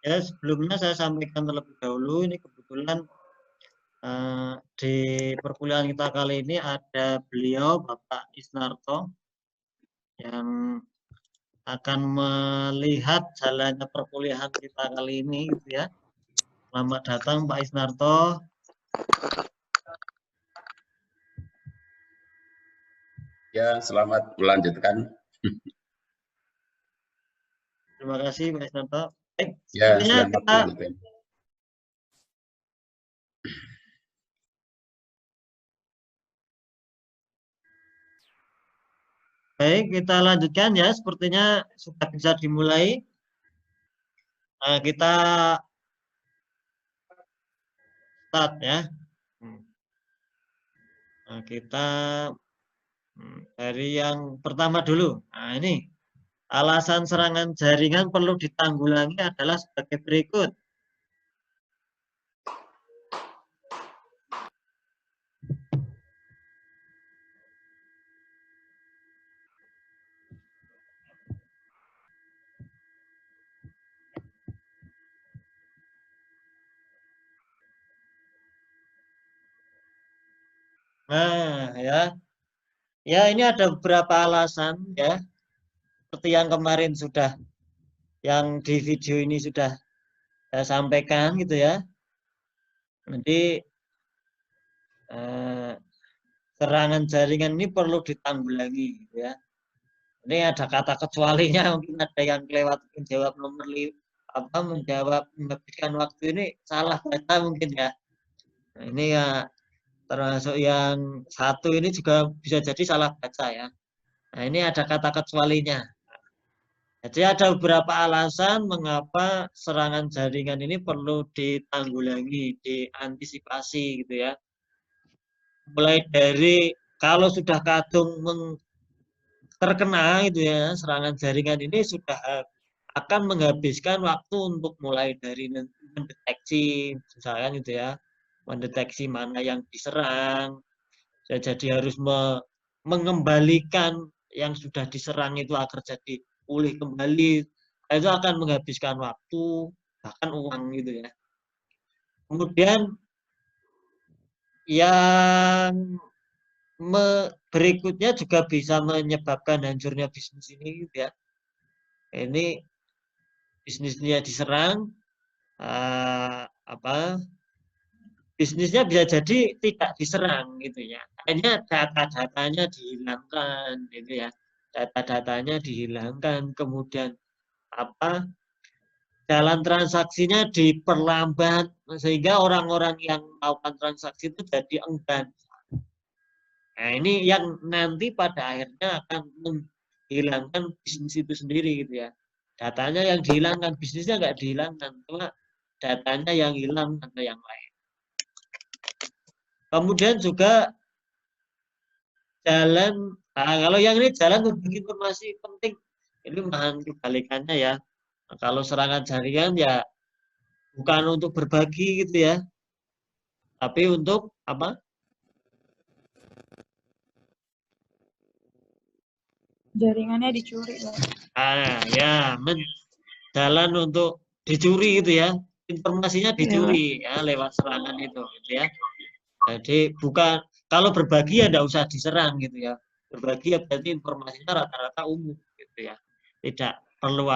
Ya, sebelumnya saya sampaikan terlebih dahulu, ini kebetulan di perkuliahan kita kali ini ada beliau, Bapak Isnarto, yang akan melihat jalannya perkuliahan kita kali ini gitu ya. Selamat datang Pak Isnarto. Ya, selamat melanjutkan. Terima kasih Mas Nanto. Ya, Sepertinya selamat kita melanjutkan. baik, kita lanjutkan ya. Sepertinya sudah bisa dimulai. Kita start ya. Nah, kita dari yang pertama dulu. Nah, ini alasan serangan jaringan perlu ditanggulangi adalah sebagai berikut. Nah, ya. Ya, ini ada beberapa alasan ya. Seperti yang kemarin sudah yang di video ini sudah saya sampaikan gitu ya. Nanti serangan jaringan ini perlu ditanggulangi gitu ya. Ini ada kata kecualinya, mungkin ada yang kelewat menjawab menjawab menghabiskan waktu ini salah baca mungkin ya. Nah, ini ya termasuk yang satu ini juga bisa jadi salah baca ya. Nah, ini ada kata kecualinya. Jadi ada beberapa alasan mengapa serangan jaringan ini perlu ditanggulangi, diantisipasi gitu ya. Mulai dari kalau sudah kadung terkena itu ya serangan jaringan ini sudah akan menghabiskan waktu untuk mulai dari mendeteksi misalkan gitu ya, mendeteksi mana yang diserang. Jadi harus mengembalikan yang sudah diserang itu agar jadi pulih kembali. Itu akan menghabiskan waktu bahkan uang gitu ya. Kemudian yang berikutnya juga bisa menyebabkan hancurnya bisnis ini gitu ya. Ini bisnisnya diserang, bisnisnya bisa jadi tidak diserang gitu ya. Hanya data-datanya dihilangkan gitu ya. Data-datanya dihilangkan, kemudian jalan transaksinya diperlambat sehingga orang-orang yang melakukan transaksi itu jadi enggan. Nah, ini yang nanti pada akhirnya akan menghilangkan bisnis itu sendiri gitu ya. Datanya yang dihilangkan, bisnisnya nggak dihilangkan, cuma datanya yang hilang atau yang lain. Kemudian juga jalan, kalau yang ini jalan berbagi informasi penting, ini bahan kebalikannya ya. Nah, kalau serangan jaringan ya bukan untuk berbagi gitu ya, tapi untuk apa? Jaringannya dicuri. Ya, jalan untuk dicuri gitu ya, informasinya dicuri ya lewat serangan itu gitu ya. Jadi bukan, kalau berbagi ya tidak usah diserang gitu ya, berbagi ya berarti informasinya rata-rata umum gitu ya, tidak perlu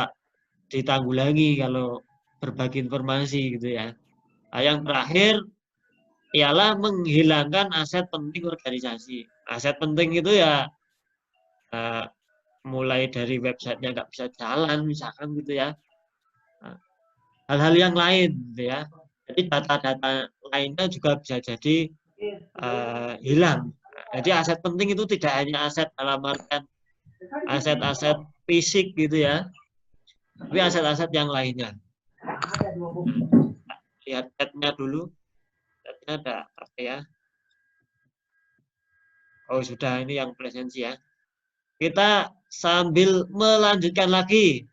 ditanggulangi kalau berbagi informasi gitu ya. Nah, yang terakhir ialah menghilangkan aset penting organisasi. Aset penting itu ya mulai dari websitenya nggak bisa jalan misalkan gitu ya, hal-hal yang lain gitu ya. Jadi data-data lainnya juga bisa jadi hilang. Jadi aset penting itu tidak hanya aset dalam artian aset-aset fisik gitu ya, tapi aset-aset yang lainnya. Lihat chatnya dulu, chatnya ada apa ya? Oh sudah, ini yang presensi ya. Kita sambil melanjutkan lagi.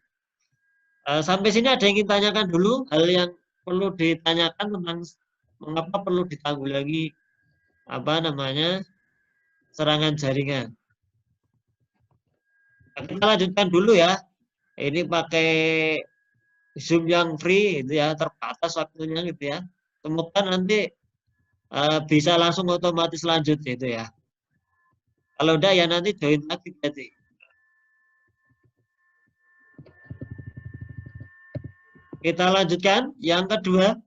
Sampai sini ada yang ingin tanyakan dulu, hal yang perlu ditanyakan tentang mengapa perlu ditanggulangi serangan jaringan. Nah, kita lanjutkan dulu ya. Ini pakai Zoom yang free itu ya, terbatas waktunya gitu ya. Semoga nanti bisa langsung otomatis lanjut gitu ya. Kalau udah ya nanti join lagi berarti. Kita lanjutkan yang kedua.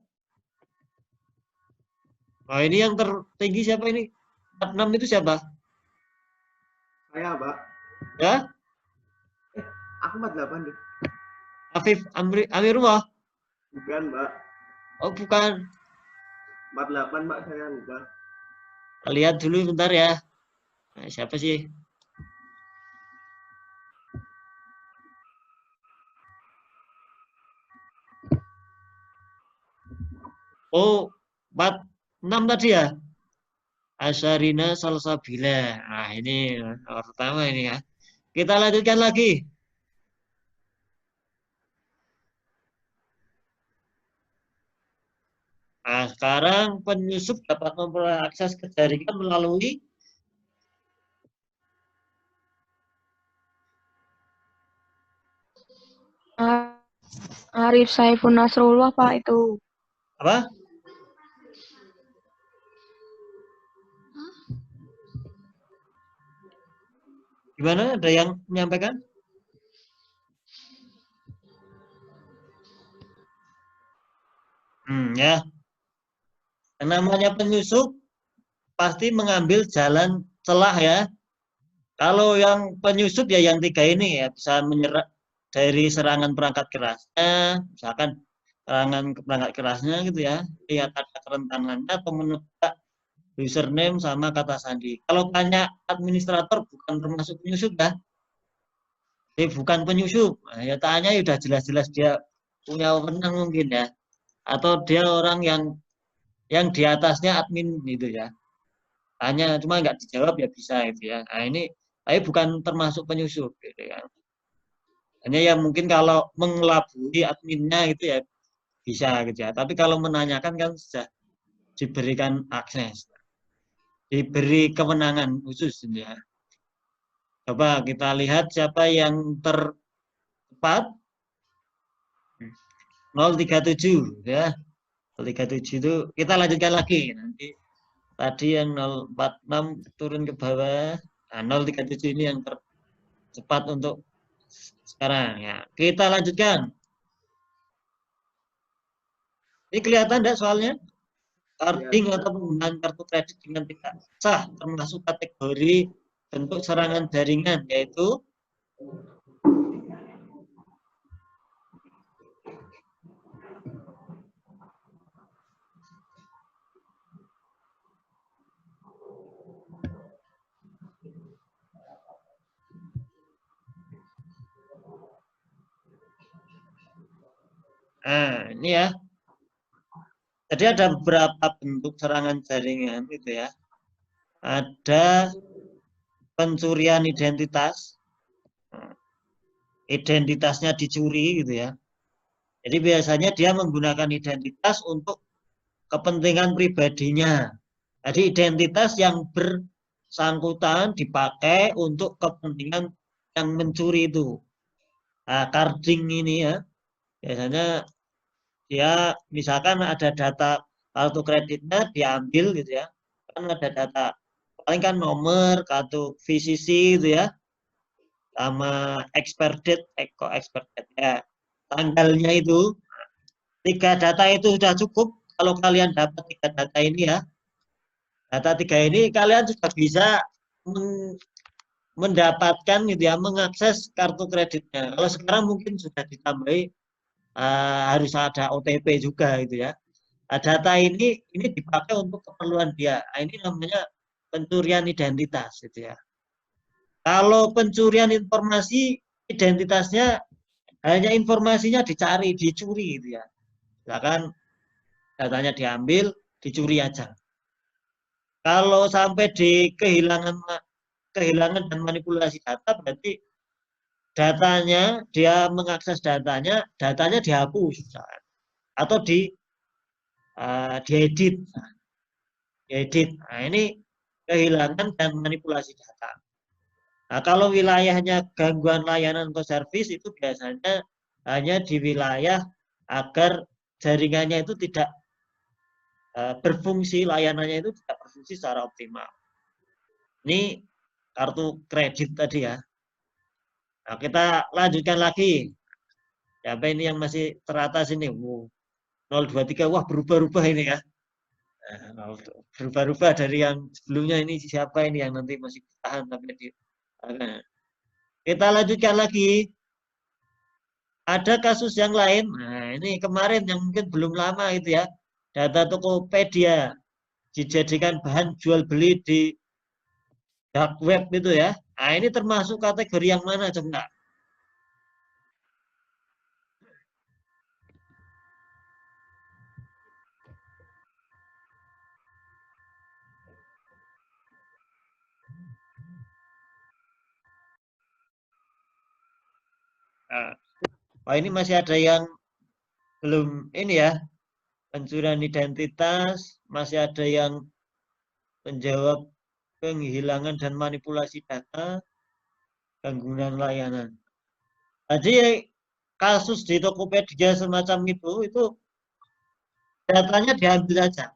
Nah, ini yang tertinggi siapa ini? 46 itu siapa? Saya, Pak. Ya? Aku 48 deh. Afif Amirullah. Bukan, Pak. Oh, bukan. 48, Pak, saya lupa. Lihat dulu bentar ya. Nah, siapa sih? Oh, 46 tadi ya? Asyarina Salsabila. Nah, ini nomor pertama ini ya. Kita lanjutkan lagi. Nah, sekarang penyusup dapat memperoleh akses ke jaringan melalui Arif Saifun Nasrullah, Pak, itu. apa? Gimana? Ada yang menyampaikan? Ya. Yang namanya penyusup pasti mengambil jalan celah ya. Kalau yang penyusup ya yang tiga ini ya bisa menyerang dari serangan perangkat kerasnya, misalkan serangan perangkat kerasnya gitu ya, lihat ada kerentanannya atau menebak username sama kata sandi. Kalau tanya administrator bukan termasuk penyusup ya, bukan penyusup. Nah, ya tanya udah jelas-jelas dia punya wewenang mungkin ya, atau dia orang yang di atasnya admin gitu ya. Tanya cuma nggak dijawab ya bisa gitu ya. Nah ini tapi bukan termasuk penyusup gitu ya. Hanya ya mungkin kalau mengelabui adminnya itu ya bisa gitu ya. Tapi kalau menanyakan kan sudah diberikan akses, diberi kewenangan khusus gitu ya. Coba kita lihat siapa yang tercepat. 037 ya. 037 itu kita lanjutkan lagi nanti. Tadi yang 046 turun ke bawah. Nah, 037 ini yang tercepat untuk sekarang ya. Kita lanjutkan. Ini kelihatan enggak soalnya? Carding atau penggunaan kartu kredit dengan tidak sah termasuk kategori bentuk serangan jaringan yaitu ini ya. Jadi ada beberapa bentuk serangan jaringan gitu ya. Ada pencurian identitas. Identitasnya dicuri gitu ya. Jadi biasanya dia menggunakan identitas untuk kepentingan pribadinya. Jadi identitas yang bersangkutan dipakai untuk kepentingan yang mencuri itu. Nah, carding ini ya, biasanya dia misalkan ada data kartu kreditnya diambil gitu ya. Kan ada data, paling kan nomor, kartu VCC gitu ya, sama expert date, expert date ya. Tanggalnya itu, 3 data itu sudah cukup. Kalau kalian dapat 3 data ini ya, data 3 ini kalian sudah bisa mendapatkan gitu ya, mengakses kartu kreditnya. Kalau sekarang mungkin sudah ditambahi harus ada OTP juga gitu ya. Nah, data ini dipakai untuk keperluan dia. Nah, ini namanya pencurian identitas gitu ya. Kalau pencurian informasi, identitasnya hanya informasinya dicuri gitu ya. Misalkan datanya diambil, dicuri aja. Kalau sampai di kehilangan dan manipulasi data berarti datanya dia mengakses datanya dihapus atau diedit. Nah, ini kehilangan dan manipulasi data. Nah, kalau wilayahnya gangguan layanan atau servis itu biasanya hanya di wilayah agar jaringannya itu tidak berfungsi, layanannya itu tidak berfungsi secara optimal. Ini kartu kredit tadi ya. Nah, kita lanjutkan lagi. Siapa ini yang masih teratas ini? 023, wah berubah-ubah ini ya. Nah, berubah-ubah dari yang sebelumnya ini siapa ini yang nanti masih tahan sampai di. Nah, kita lanjutkan lagi. Ada kasus yang lain. Nah, ini kemarin yang mungkin belum lama itu ya. Data Tokopedia dijadikan bahan jual beli di dark web itu ya. Nah, ini termasuk kategori yang mana coba? Nah, wah ini masih ada yang belum ini ya. Pencurian identitas, masih ada yang menjawab penghilangan dan manipulasi data, gangguan layanan. Jadi kasus di Tokopedia semacam itu datanya diambil saja.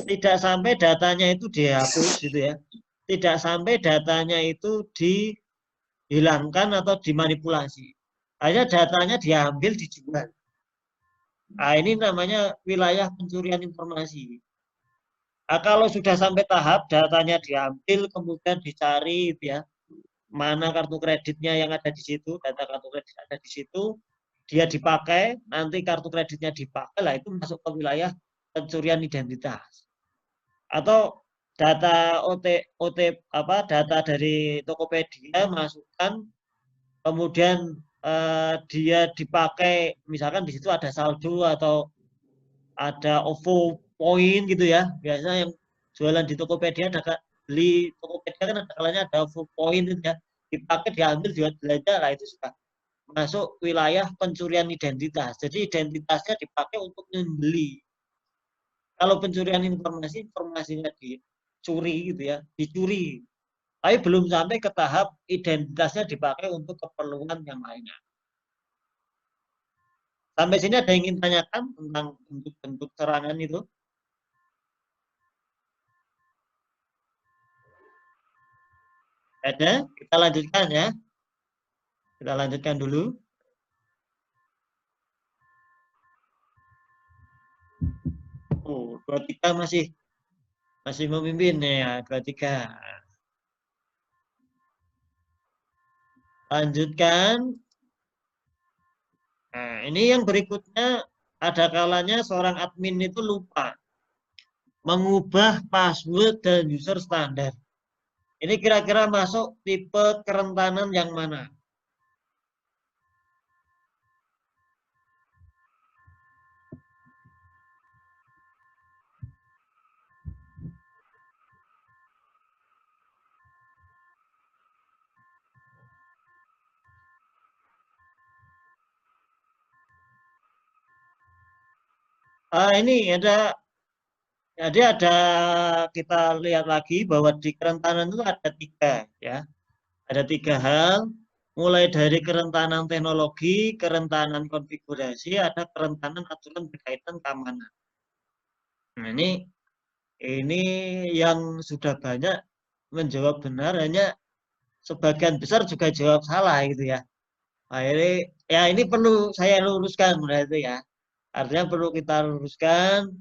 Tidak sampai datanya itu dihapus gitu ya. Tidak sampai datanya itu dihilangkan atau dimanipulasi. Hanya datanya diambil, dijual. Nah, ini namanya wilayah pencurian informasi. Nah, kalau sudah sampai tahap datanya diambil, kemudian dicari gitu ya, mana kartu kreditnya yang ada di situ, data kartu kredit ada di situ, dia dipakai, nanti kartu kreditnya dipakai, lah itu masuk ke wilayah pencurian identitas. Atau data data dari Tokopedia masukkan, kemudian dia dipakai, misalkan di situ ada saldo atau ada OVO poin gitu ya. Biasanya yang jualan di Tokopedia ada beli Tokopedia kan ada kalanya ada OVO poin gitu ya. Dipakai diambil jual belanja lah itu sudah masuk wilayah pencurian identitas. Jadi identitasnya dipakai untuk membeli. Kalau pencurian informasi, informasinya dicuri gitu ya, dicuri. Tapi belum sampai ke tahap identitasnya dipakai untuk keperluan yang lainnya. Sampai sini ada yang ingin tanyakan tentang bentuk-bentuk serangan itu? Ada? Kita lanjutkan ya. Kita lanjutkan dulu. Oh, 23 masih memimpin ya, 23. Lanjutkan. Nah, ini yang berikutnya ada kalanya seorang admin itu lupa mengubah password dan user standar. Ini kira-kira masuk tipe kerentanan yang mana? Ini jadi kita lihat lagi bahwa di kerentanan itu ada 3 ya. Ada 3 hal, mulai dari kerentanan teknologi, kerentanan konfigurasi, ada kerentanan aturan berkaitan keamanan. Nah, ini yang sudah banyak menjawab benar, hanya sebagian besar juga jawab salah gitu ya. Akhirnya ya ini perlu saya luruskan berarti ya. Artinya perlu kita luruskan.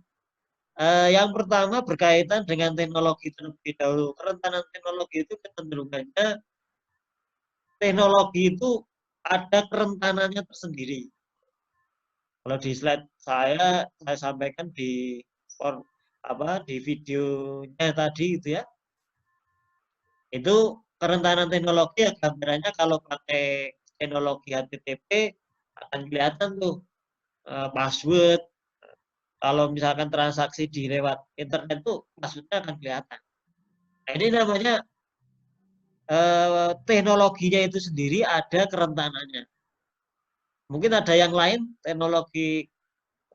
Yang pertama berkaitan dengan teknologi terlebih dahulu. Kerentanan teknologi itu kecenderungannya teknologi itu ada kerentanannya tersendiri. Kalau di slide saya sampaikan di videonya tadi itu ya. Itu kerentanan teknologi ya gambarannya kalau pakai teknologi HTTP akan kelihatan tuh password. Kalau misalkan transaksi di lewat internet tuh passwordnya akan kelihatan. Nah, ini namanya teknologinya itu sendiri ada kerentanannya. Mungkin ada yang lain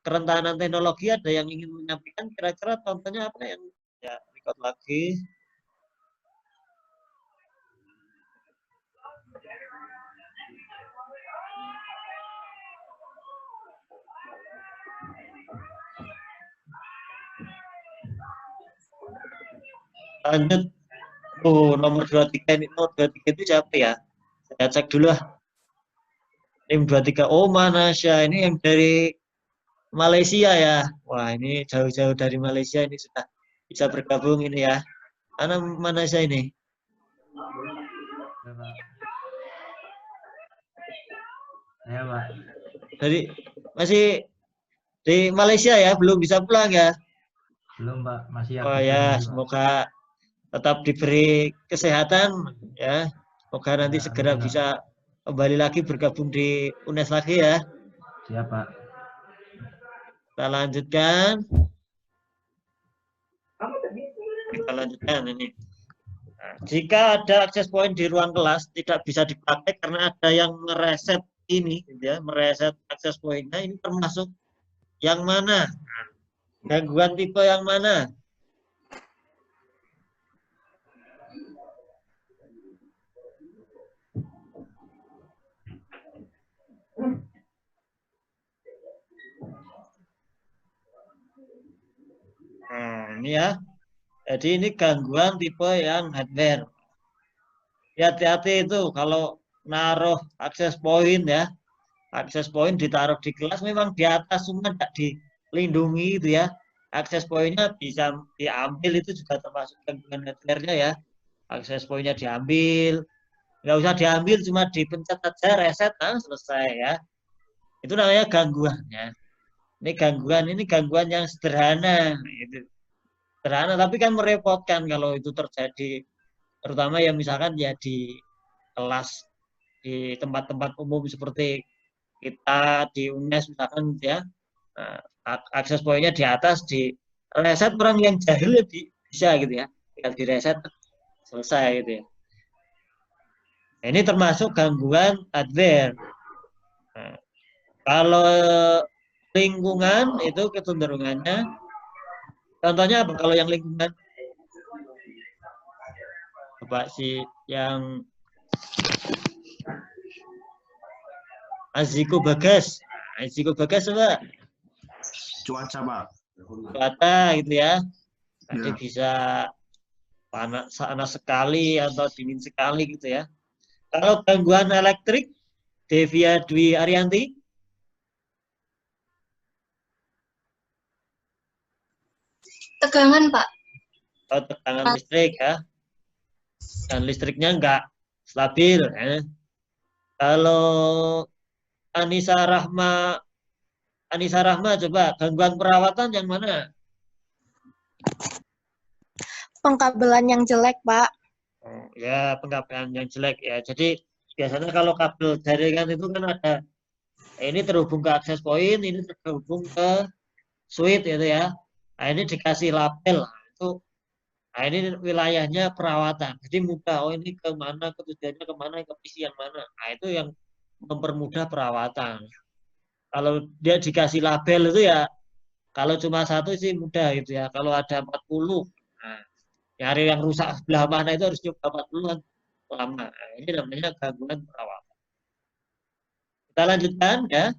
kerentanan teknologi ada yang ingin menyampaikan kira-kira contohnya apa yang ya record lagi. Lanjut. Oh, nomor 23 ini nomor 23 itu siapa ya? Saya cek dulu lah. Tim 23. Oh, Manasya ini yang dari Malaysia ya. Wah, ini jauh-jauh dari Malaysia ini sudah bisa bergabung ini ya. Mana saya ini? Ya, Pak. Dari masih di Malaysia ya, belum bisa pulang ya. Belum, Pak. Masih Oh aktif ya, lagi, Pak. semoga tetap diberi kesehatan ya. Semoga nanti Ya, segera amin, Pak. bisa kembali lagi bergabung di UNES lagi ya. Siap, Pak. Kita lanjutkan. Kita lanjutkan ini. Nah, jika ada akses point di ruang kelas tidak bisa dipakai karena ada yang mereset ini, gitu ya, mereset akses pointnya, ini termasuk yang mana? Gangguan tipe yang mana? Nah, ini ya. Jadi ini gangguan tipe yang hardware. Hati-hati itu kalau naruh akses point ya. Akses point ditaruh di kelas memang di atas semua tidak dilindungi itu ya. Akses pointnya bisa diambil, itu juga termasuk gangguan hardware-nya ya. Akses pointnya diambil, nggak usah diambil, cuma dipencet aja reset, nah, selesai ya. Itu namanya gangguan ya. Ini gangguan yang sederhana itu. Sederhana tapi kan merepotkan kalau itu terjadi, terutama ya misalkan ya di kelas, di tempat-tempat umum seperti kita di UNES misalkan ya. Nah, akses poinnya di atas, di reset orang yang jahil ya bisa gitu ya, tinggal di reset selesai gitu ya. Nah, ini termasuk gangguan hardware. Nah, kalau lingkungan itu kecenderungannya, contohnya apa kalau yang lingkungan? Coba sih yang Aziko Bagas. Aziko Bagas coba. Cuaca, Pak. Cuaca gitu ya. Nanti Ya. bisa panas sekali atau dingin sekali gitu ya. Kalau gangguan elektrik, Devia Dwi Arianti. Tegangan, Pak. Oh, tegangan listrik ya. Dan listriknya enggak stabil. Ya. Kalau Anissa Rahma coba gangguan perawatan yang mana? Pengkabelan yang jelek, Pak. Oh, ya, pengkabelan yang jelek ya. Jadi biasanya kalau kabel jaringan itu kan ada, ini terhubung ke akses point, ini terhubung ke switch gitu ya. Nah, ini dikasih label. Itu, nah ini wilayahnya perawatan. Jadi mudah, oh ini kemana, ketujuannya kemana, ke PC yang mana. Nah itu yang mempermudah perawatan. Kalau dia dikasih label itu ya, kalau cuma satu sih mudah gitu ya. Kalau ada 40, nah, nyari yang rusak sebelah mana itu harus coba 40 kan lama. Nah, ini namanya gangguan perawatan. Kita lanjutkan ya.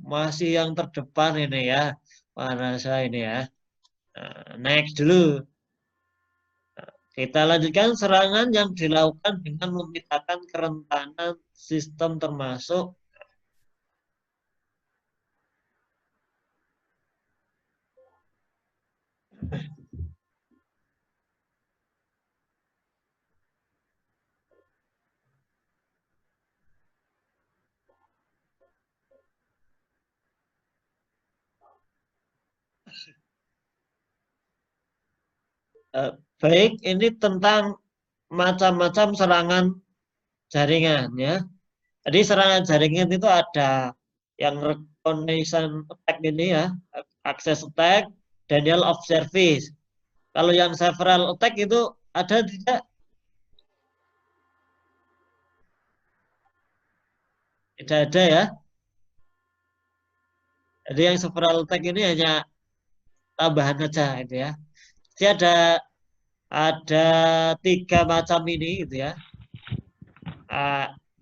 Masih yang terdepan ini ya. Mana saya ini ya. Nah, next dulu. Kita lanjutkan serangan yang dilakukan dengan memetakan kerentanan sistem termasuk baik, ini tentang macam-macam serangan jaringan ya. Jadi serangan jaringan itu ada yang reconnaissance attack ini ya, access attack, denial of service. Kalau yang several attack itu ada tidak? Tidak ada ya. Jadi yang several attack ini hanya tambahan saja itu ya. Jadi ada 3 macam ini gitu ya.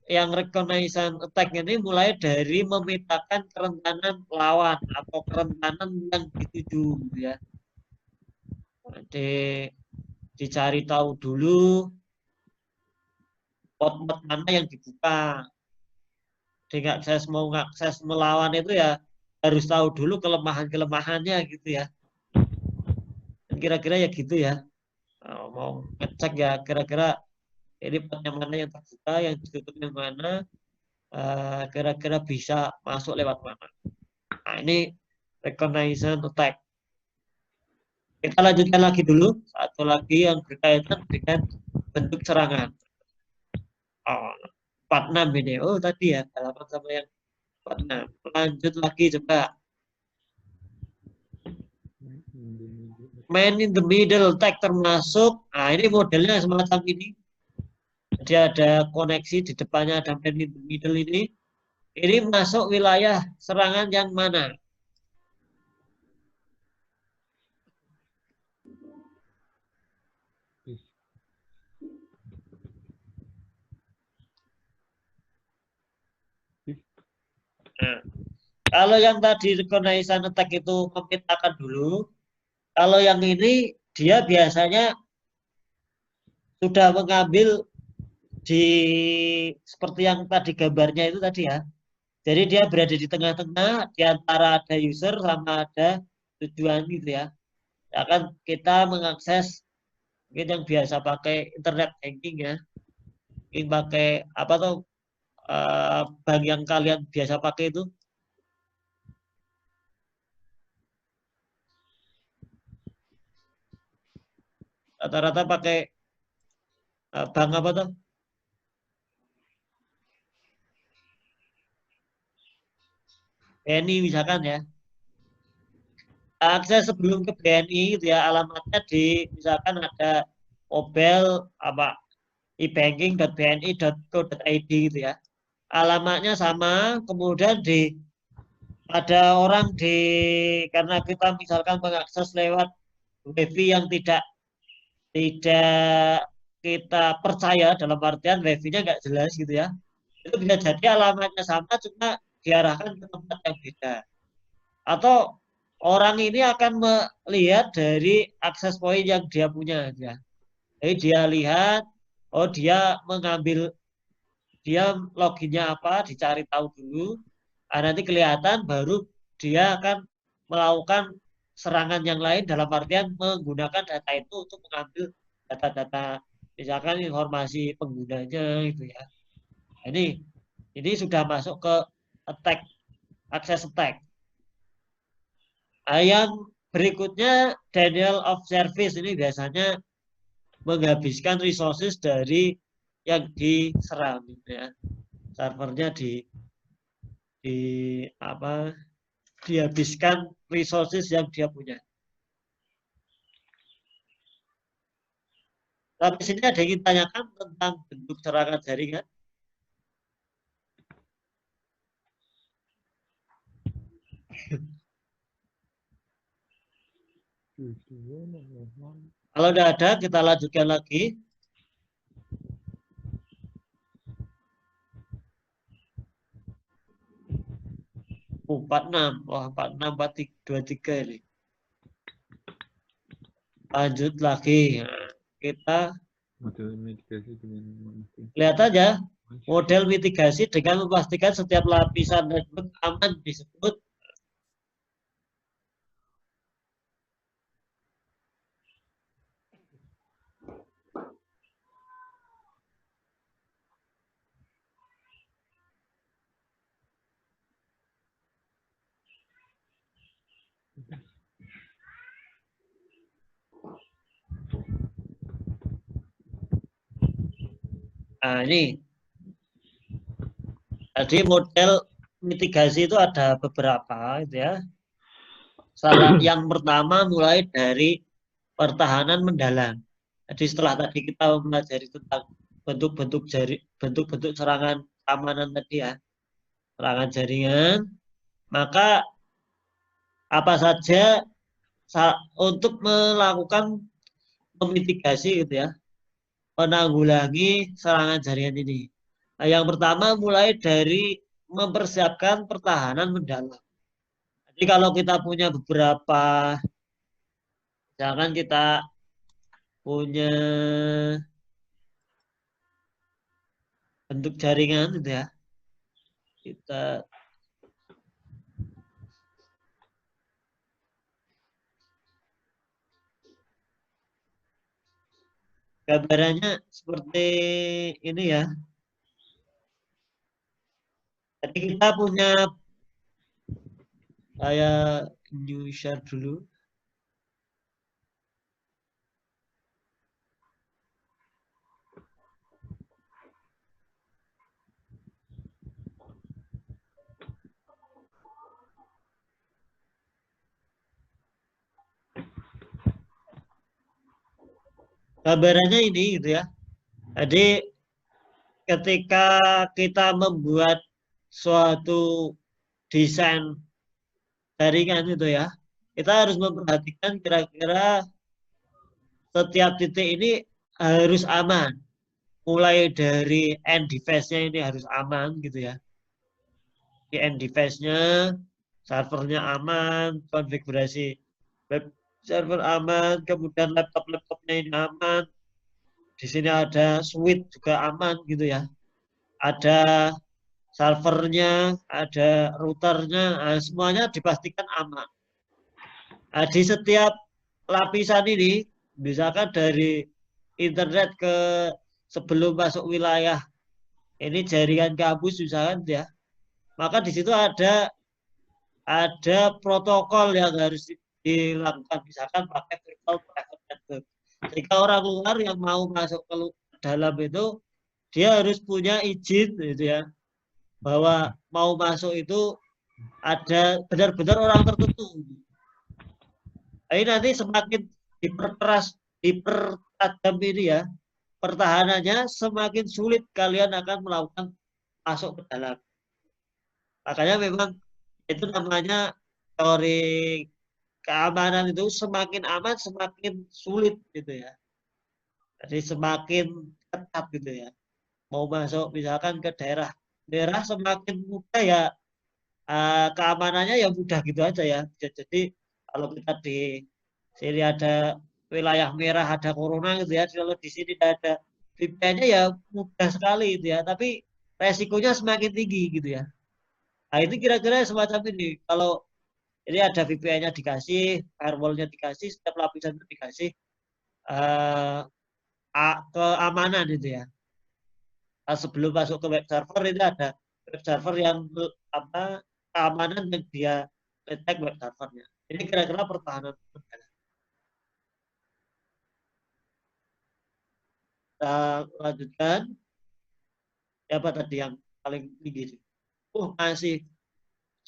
Yang reconnaissance attack ini mulai dari memetakan kerentanan lawan atau kerentanan yang dituju gitu ya. Jadi dicari tahu dulu port-port mana yang dibuka. Jadi saya mau ngakses melawan itu ya harus tahu dulu kelemahan-kelemahannya gitu ya. Kira-kira ya gitu ya. mau ngecek ya kira-kira ini potnya mana yang terbuka, yang ditutup yang mana, kira-kira bisa masuk lewat mana. Nah, ini recognition attack. Kita lanjutkan lagi dulu, satu lagi yang berkaitan dengan bentuk serangan. Oh, 46 ini. Oh, tadi ya, 8 sama yang 46. Lanjut lagi coba. Man in the middle tag termasuk. Nah, ini modelnya semacam ini. Jadi ada koneksi di depannya, ada man in the middle ini. Ini masuk wilayah serangan yang mana? Nah, kalau yang tadi reconnaissance attack itu memetakan dulu. Kalau yang ini dia biasanya sudah mengambil di seperti yang tadi gambarnya itu tadi ya. Jadi dia berada di tengah-tengah di antara ada user sama ada tujuan gitu ya. Akan kita mengakses mungkin yang biasa pakai internet banking ya. Mungkin pakai apa tuh bank yang kalian biasa pakai itu. Rata-rata pakai bank apa tuh? BNI misalkan ya. Akses sebelum ke BNI gitu ya, alamatnya di misalkan ada mobile apa e-banking.bni.co.id gitu ya. Alamatnya sama, kemudian ada orang karena kita misalkan mengakses lewat wifi yang tidak kita percaya, dalam artian wifi-nya nggak jelas gitu ya. Itu bisa jadi alamatnya sama cuma diarahkan ke tempat yang beda. Atau orang ini akan melihat dari akses point yang dia punya ya. Jadi dia lihat, oh dia loginnya apa, dicari tahu dulu. Nanti kelihatan baru dia akan melakukan serangan yang lain dalam artian menggunakan data itu untuk mengambil data-data misalkan informasi penggunanya itu ya. Ini sudah masuk ke attack, access attack. Yang berikutnya denial of service ini biasanya menghabiskan resources dari yang diserang gitu ya. Servernya dihabiskan resources yang dia punya. Tapi sini ada yang ingin tanyakan tentang bentuk serangan jaringan. Kalau tidak ada, kita lanjutkan lagi. Oh, 46. Wah, 46, 23 ini. Lanjut lagi. Nah, kita lihat aja model mitigasi dengan memastikan setiap lapisan network aman disebut ini. Jadi model mitigasi itu ada beberapa gitu ya. Yang pertama mulai dari pertahanan mendalam. Jadi setelah tadi kita mempelajari tentang bentuk-bentuk serangan keamanan tadi ya, serangan jaringan, maka apa saja untuk melakukan memitigasi gitu ya, menanggulangi serangan jaringan ini. Nah, yang pertama mulai dari mempersiapkan pertahanan mendalam. Jadi kalau kita punya beberapa, misalkan kita punya bentuk jaringan gitu ya, kita Gambarannya seperti ini ya. Jadi kita punya, saya new share dulu. Gambarannya ini gitu ya. Jadi ketika kita membuat suatu desain jaringan itu ya, kita harus memperhatikan kira-kira setiap titik ini harus aman. Mulai dari end device-nya ini harus aman gitu ya. Di end device-nya, servernya aman, konfigurasi web server aman, kemudian laptop-laptopnya ini aman. Di sini ada switch juga aman gitu ya. Ada servernya, ada routernya, semuanya dipastikan aman. Nah, di setiap lapisan ini, misalkan dari internet ke sebelum masuk wilayah, ini jaringan kampus misalkan ya, maka di situ ada protokol yang harus dilakukan, misalkan pakai virtual private network. Jika orang luar yang mau masuk ke dalam itu, dia harus punya izin gitu ya, bahwa mau masuk itu ada benar-benar orang tertentu. Ini nanti semakin dipertajam ini ya, pertahanannya semakin sulit kalian akan melakukan masuk ke dalam. Makanya memang itu namanya teori keamanan itu semakin aman semakin sulit gitu ya. Jadi semakin ketat gitu ya. Mau masuk misalkan ke daerah merah semakin mudah ya, keamanannya ya mudah gitu aja ya. Jadi kalau kita di sini ada wilayah merah ada corona gitu ya, kalau di sini tidak ada VPN-nya ya mudah sekali gitu ya. Tapi resikonya semakin tinggi gitu ya. Nah itu kira-kira semacam ini. Kalau ini ada VPN-nya dikasih, firewall-nya dikasih, setiap lapisan itu dikasih keamanan itu ya. Sebelum masuk ke web server itu ada web server yang keamanan yang dia detect web servernya. Ini kira-kira pertahanan negara. Kita lanjutkan. Siapa tadi yang paling tinggi? Masih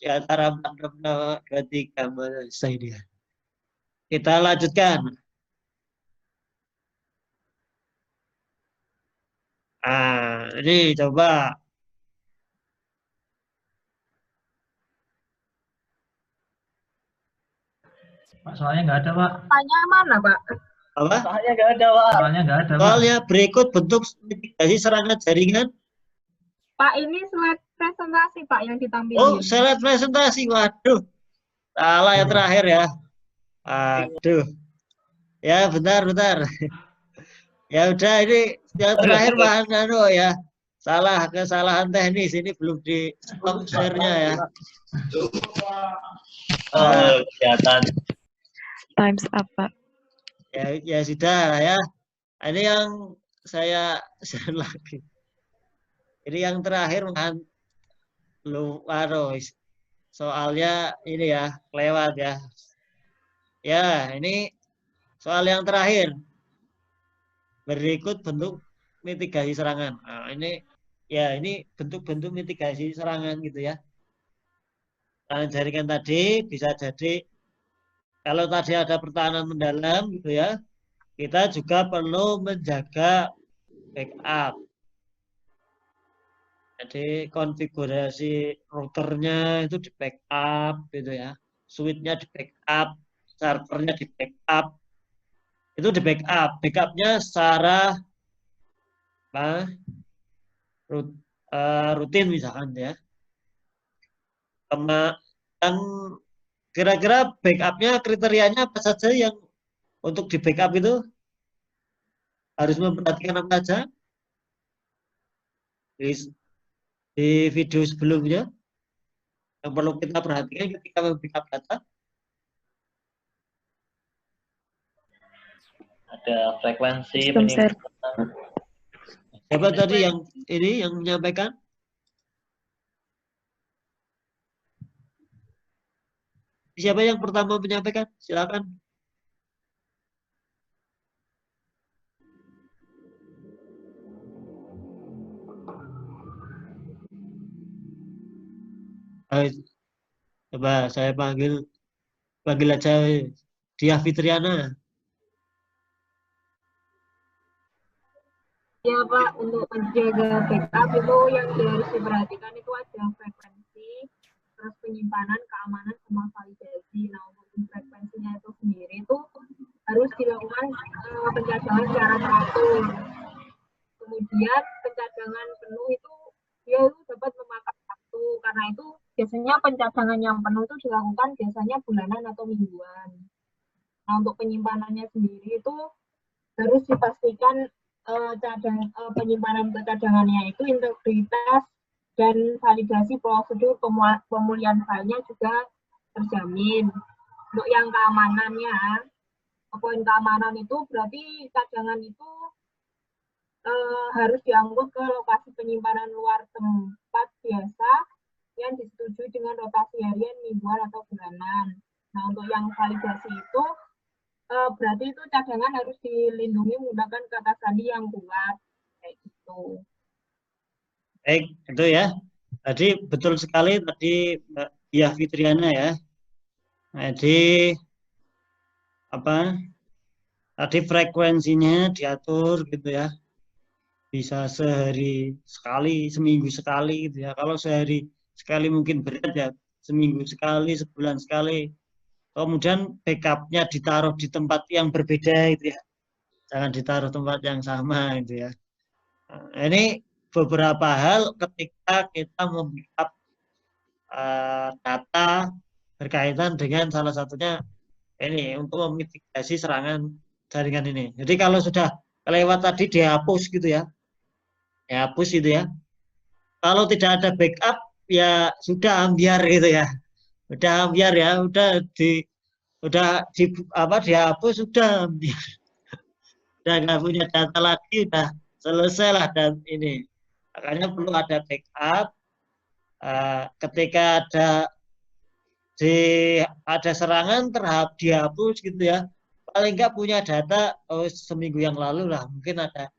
di antara 23 selesai dia. Kita lanjutkan. Ini coba. Pak, soalnya nggak ada, Pak. Tanya mana, Pak? Apa? Soalnya nggak ada, Pak. Soalnya nggak ada, Pak. Soalnya berikut bentuk mitigasi serangan jaringan. Pak, ini slide presentasi, Pak, yang ditampilkan. Oh, slide presentasi. Waduh. Salah yang terakhir ya. Aduh. Ya, bentar. Ya udah, ini yang terakhir bahan ya. Kesalahan teknis ini belum di share-nya ya. Kelihatan. Times up, Pak. Ya sudah lah ya. Ini yang saya share lagi. Ini yang terakhir bahan soalnya ini ya lewat ya. Ya, ini soal yang terakhir. Berikut bentuk mitigasi serangan. Nah, ini bentuk-bentuk mitigasi serangan gitu ya. Serangan jaringan tadi bisa jadi kalau tadi ada pertahanan mendalam gitu ya, kita juga perlu menjaga backup. Jadi konfigurasi routernya itu di backup gitu ya, switch-nya di backup, servernya di backup, itu di backup. Backupnya secara rutin misalkan ya. Yang kira-kira backupnya kriterianya apa saja yang untuk di backup itu harus memperhatikan apa saja di video sebelumnya yang perlu kita perhatikan ketika membackup data. Ada frekuensi Sistem penyimpanan Siapa tadi yang ini yang menyampaikan? Siapa yang pertama menyampaikan? Silakan. Coba saya panggil aja Dia Fitriana. Ya Pak, untuk menjaga backup itu yang harus diperhatikan itu ada frekuensi, terus penyimpanan, keamanan, sama validasi. Nah, untuk frekuensinya itu sendiri itu harus dilakukan pencadangan secara teratur. Kemudian pencadangan penuh itu dia itu dapat memakan waktu, karena itu biasanya pencadangan yang penuh itu dilakukan biasanya bulanan atau mingguan. Nah, untuk penyimpanannya sendiri itu harus dipastikan penyimpanan cadangannya itu integritas dan validasi prosedur pemulihan filenya juga terjamin. Untuk yang keamanannya, poin keamanan itu berarti cadangan itu harus diangkut ke lokasi penyimpanan luar tempat biasa yang disetujui dengan rotasi harian, mingguan, atau bulanan. Nah, untuk yang validasi itu berarti itu cadangan harus dilindungi menggunakan kata sandi yang kuat, kayak gitu. Baik, itu ya. Tadi betul sekali tadi Mbak Dia Fitriana ya. Jadi apa? Tadi frekuensinya diatur gitu ya. Bisa sehari sekali, seminggu sekali gitu ya. Kalau sehari sekali mungkin berat ya, seminggu sekali, sebulan sekali. Kemudian backupnya ditaruh di tempat yang berbeda gitu ya. Jangan ditaruh tempat yang sama gitu ya. Nah, ini beberapa hal ketika kita membackup data berkaitan dengan salah satunya ini untuk memitigasi serangan jaringan ini. Jadi kalau sudah kelewat tadi dihapus gitu ya. Dihapus gitu ya. Kalau tidak ada backup ya sudah ambiar gitu ya. Udah ambiar ya, dihapus sudah ambiar. Udah nggak punya data lagi, udah selesai lah dan ini. Makanya perlu ada backup. Ketika ada serangan terhadap dihapus gitu ya. Paling nggak punya data seminggu yang lalu lah, mungkin ada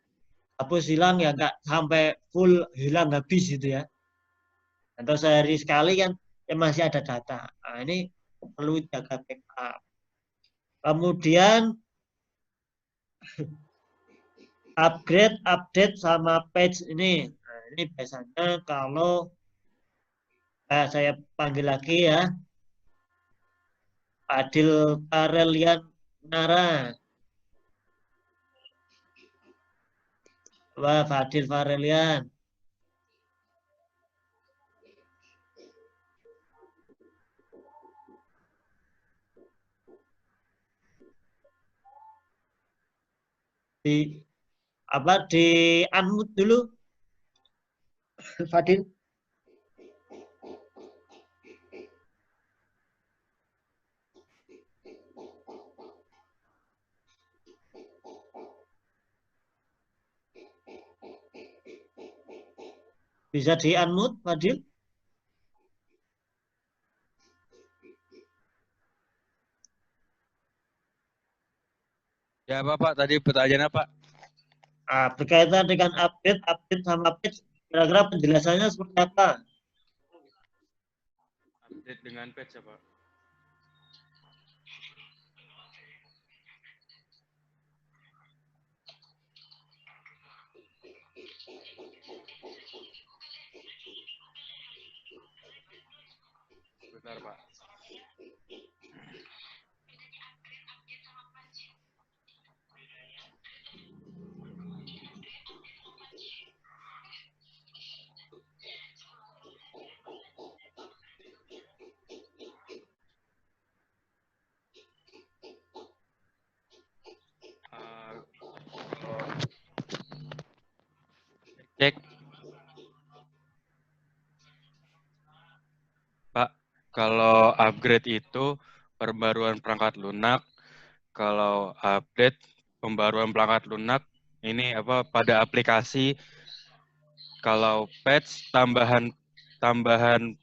hapus hilang ya nggak sampai full hilang habis gitu ya. Atau sehari sekali kan ya masih ada data. Nah, ini perlu jaga backup. Kemudian upgrade, update sama patch ini. Nah, ini biasanya kalau saya panggil lagi ya, Adil Karelian Nara. Wah, Fadil Farelian. Di unmute dulu, Fadil. Bisa di unmute, Fadil? Ya Bapak, tadi pertanyaannya Pak. Berkaitan dengan update sama patch, kira-kira penjelasannya seperti apa? Update dengan patch ya Pak. Benar Pak. Cek. Pak, kalau upgrade itu perbaruan perangkat lunak, kalau update pembaruan perangkat lunak ini apa pada aplikasi Kalau patch tambahan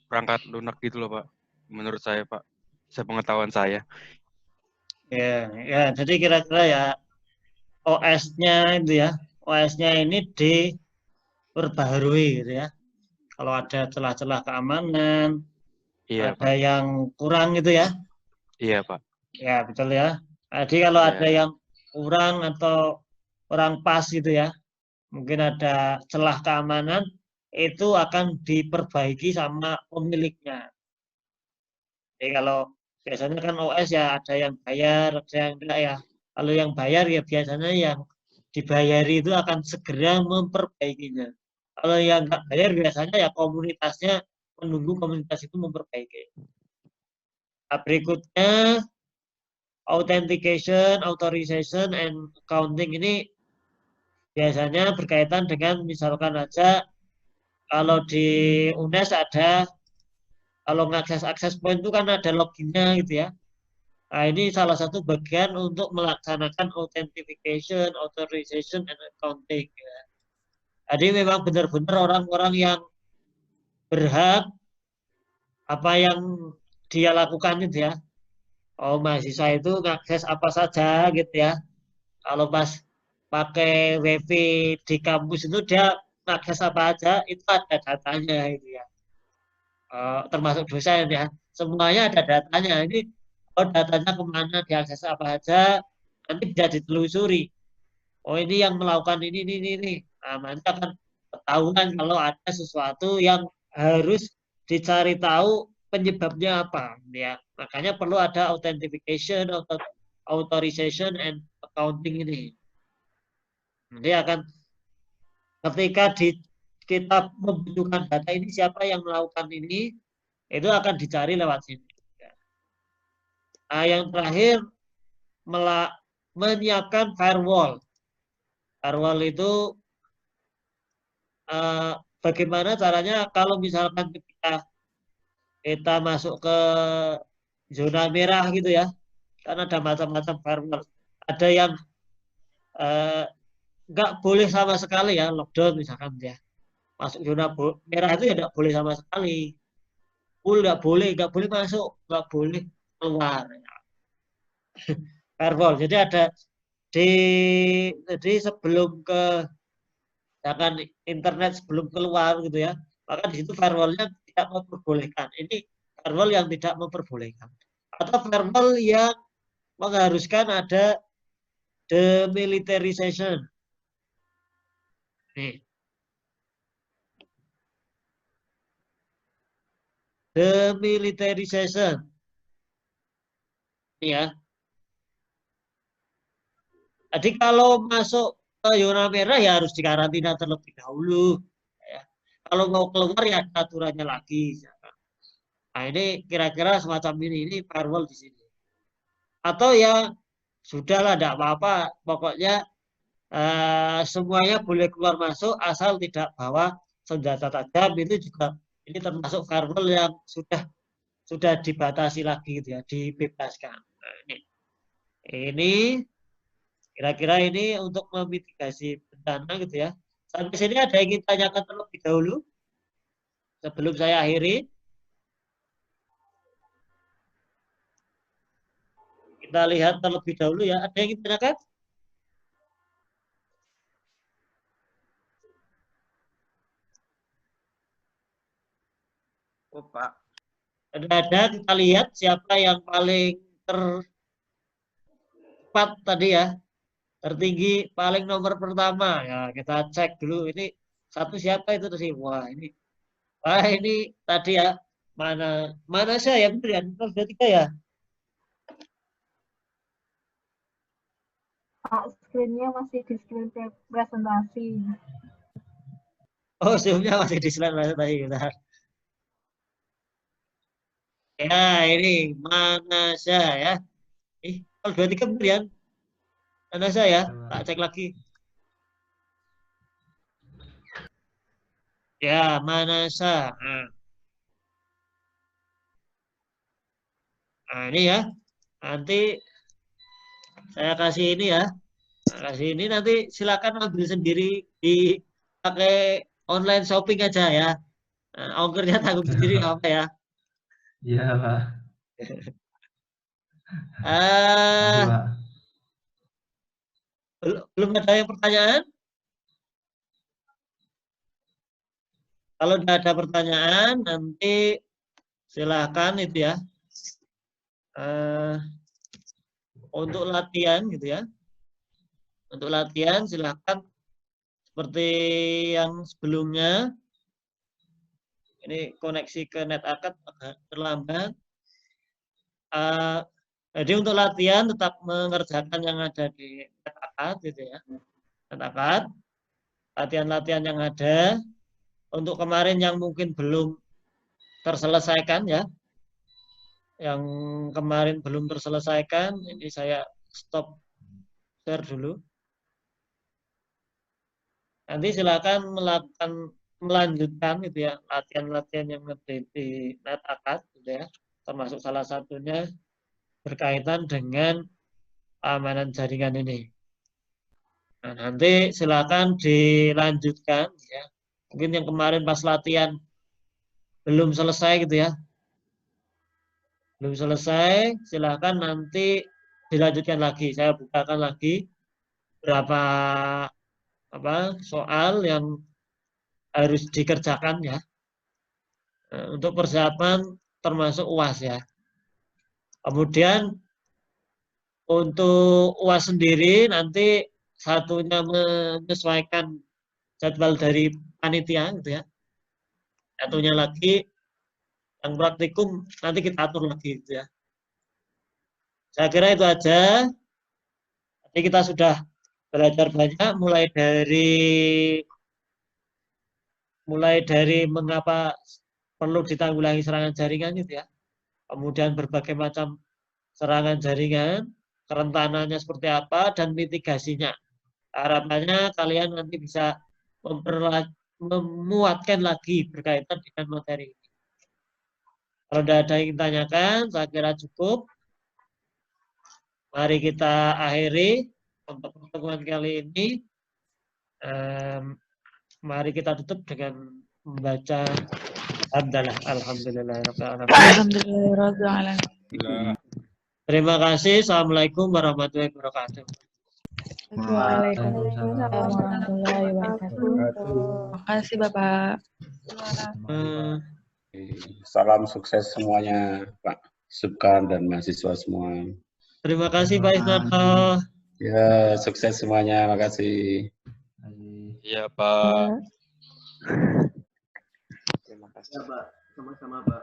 perangkat lunak gitu loh Pak. Menurut saya Pak, sepengetahuan saya. Ya, jadi kira-kira ya OS-nya itu ya, OS-nya ini diperbaharui gitu ya. Kalau ada celah-celah keamanan, Iya ada Pak. yang kurang gitu ya. Iya Pak. Ya, betul ya. Jadi kalau Iya. ada yang kurang atau kurang pas gitu ya, mungkin ada celah keamanan, itu akan diperbaiki sama pemiliknya. Jadi kalau biasanya kan OS ya ada yang bayar, ada yang enggak ya. Kalau yang bayar ya biasanya yang dibayari itu akan segera memperbaikinya. Kalau yang enggak bayar biasanya ya komunitasnya menunggu komunitas itu memperbaiki. Nah, berikutnya authentication, authorization, and accounting ini biasanya berkaitan dengan misalkan aja kalau di UNES ada, kalau ngakses akses point itu kan ada loginnya gitu ya. Nah, ini salah satu bagian untuk melaksanakan authentication, authorization, and accounting. Ya. Jadi memang benar-benar orang-orang yang berhak apa yang dia lakukan gitu ya. Oh, mahasiswa itu ngakses apa saja gitu ya. Kalau pas pakai WiFi di kampus itu dia ngakses apa aja, itu ada datanya gitu ya. Termasuk dosen ya. Semuanya ada datanya. Ini datanya kemana, diakses apa aja, nanti bisa ditelusuri. Oh ini yang melakukan ini. Nah, nanti akan ketahuan kalau ada sesuatu yang harus dicari tahu penyebabnya apa. Ya, makanya perlu ada authentication, authorization, and accounting ini. Nanti akan ketika kita membutuhkan data ini siapa yang melakukan ini, itu akan dicari lewat sini. Nah, yang terakhir menyiapkan firewall. Firewall itu bagaimana caranya kalau misalkan kita masuk ke zona merah gitu ya, karena ada macam-macam firewall. Ada yang nggak boleh sama sekali ya, lockdown misalkan ya. Masuk zona merah itu ya nggak boleh sama sekali. Full nggak boleh masuk, nggak boleh keluar. Firewall. Jadi ada jadi sebelum ke misalkan internet sebelum keluar gitu ya, maka di situ firewallnya tidak memperbolehkan. Ini firewall yang tidak memperbolehkan. Atau firewall yang mengharuskan ada demilitarization. Nih. Demilitarization. Ini ya. Jadi kalau masuk ke zona merah ya harus dikarantina terlebih dahulu. Ya. Kalau mau keluar ya aturannya lagi. Nah ini kira-kira semacam ini firewall di sini. Atau ya sudahlah, tidak apa-apa. Pokoknya semuanya boleh keluar masuk asal tidak bawa senjata tajam. Itu juga ini termasuk firewall yang sudah dibatasi lagi gitu ya, dibebaskan. Nah, ini kira-kira ini untuk memitigasi bencana gitu ya. Sampai sini ada yang ingin tanyakan terlebih dahulu sebelum saya akhiri. Kita lihat terlebih dahulu ya. Ada yang ingin tanyakan? Oh, Pak. Ada kita lihat siapa yang paling tercepat tadi ya. Tertinggi paling nomor pertama. Ya, kita cek dulu ini satu siapa itu tadi. Wah, ini tadi ya. Mana saya benar ya? 023 ya? Pak, screen-nya masih di screen presentasi. Oh, sebelumnya masih di slide tadi. Bentar. Ya, ini mana saya ya? 023 benar ya? Mana saya? Tak cek lagi. Ya, mana saya? Nah, ini ya. Nanti saya kasih ini ya. Nah, kasih ini nanti silakan ambil sendiri, dipakai online shopping aja ya. Ongkirnya tanggung sendiri apa ya? Iya, Pak. Eh, Makasih, Pak. belum ada yang pertanyaan? Kalau tidak ada pertanyaan, nanti silakan itu ya. Untuk latihan gitu ya. Untuk latihan silakan seperti yang sebelumnya. Ini koneksi ke NetAcad agak terlambat. Jadi untuk latihan tetap mengerjakan yang ada di NetAcad gitu ya. NetAcad. Latihan-latihan yang ada. Untuk kemarin yang mungkin belum terselesaikan ya. Yang kemarin belum terselesaikan, ini saya stop share dulu. Nanti silakan melanjutkan gitu ya, latihan-latihan yang ada di NetAcad gitu ya. Termasuk salah satunya berkaitan dengan keamanan jaringan ini. Nah, nanti silakan dilanjutkan ya. Mungkin yang kemarin pas latihan belum selesai gitu ya. Belum selesai, silakan nanti dilanjutkan lagi. Saya bukakan lagi berapa soal yang harus dikerjakan ya. Untuk persiapan termasuk UAS ya. Kemudian untuk UAS sendiri nanti satunya menyesuaikan jadwal dari panitia gitu ya. Satunya lagi yang praktikum nanti kita atur lagi gitu ya. Saya kira itu aja. Jadi kita sudah belajar banyak mulai dari mengapa perlu ditanggulangi serangan jaringan gitu ya. Kemudian berbagai macam serangan jaringan, kerentanannya seperti apa dan mitigasinya. Harapannya kalian nanti bisa memuatkan lagi berkaitan dengan materi ini. Kalau tidak ada yang ditanyakan, saya kira cukup. Mari kita akhiri untuk pertemuan kali ini. Mari kita tutup dengan membaca Alhamdulillahirrahmanirrahim. Terima kasih. Assalamualaikum warahmatullahi wabarakatuh. Waalaikumsalam warahmatullahi wabarakatuh. Terima kasih Bapak. Salam sukses semuanya, Pak Subkan dan mahasiswa semua. Terima kasih Pak Isnarto. Ya, sukses semuanya. Makasih. Iya, Pak. Ya, Pak. Sama-sama, Pak.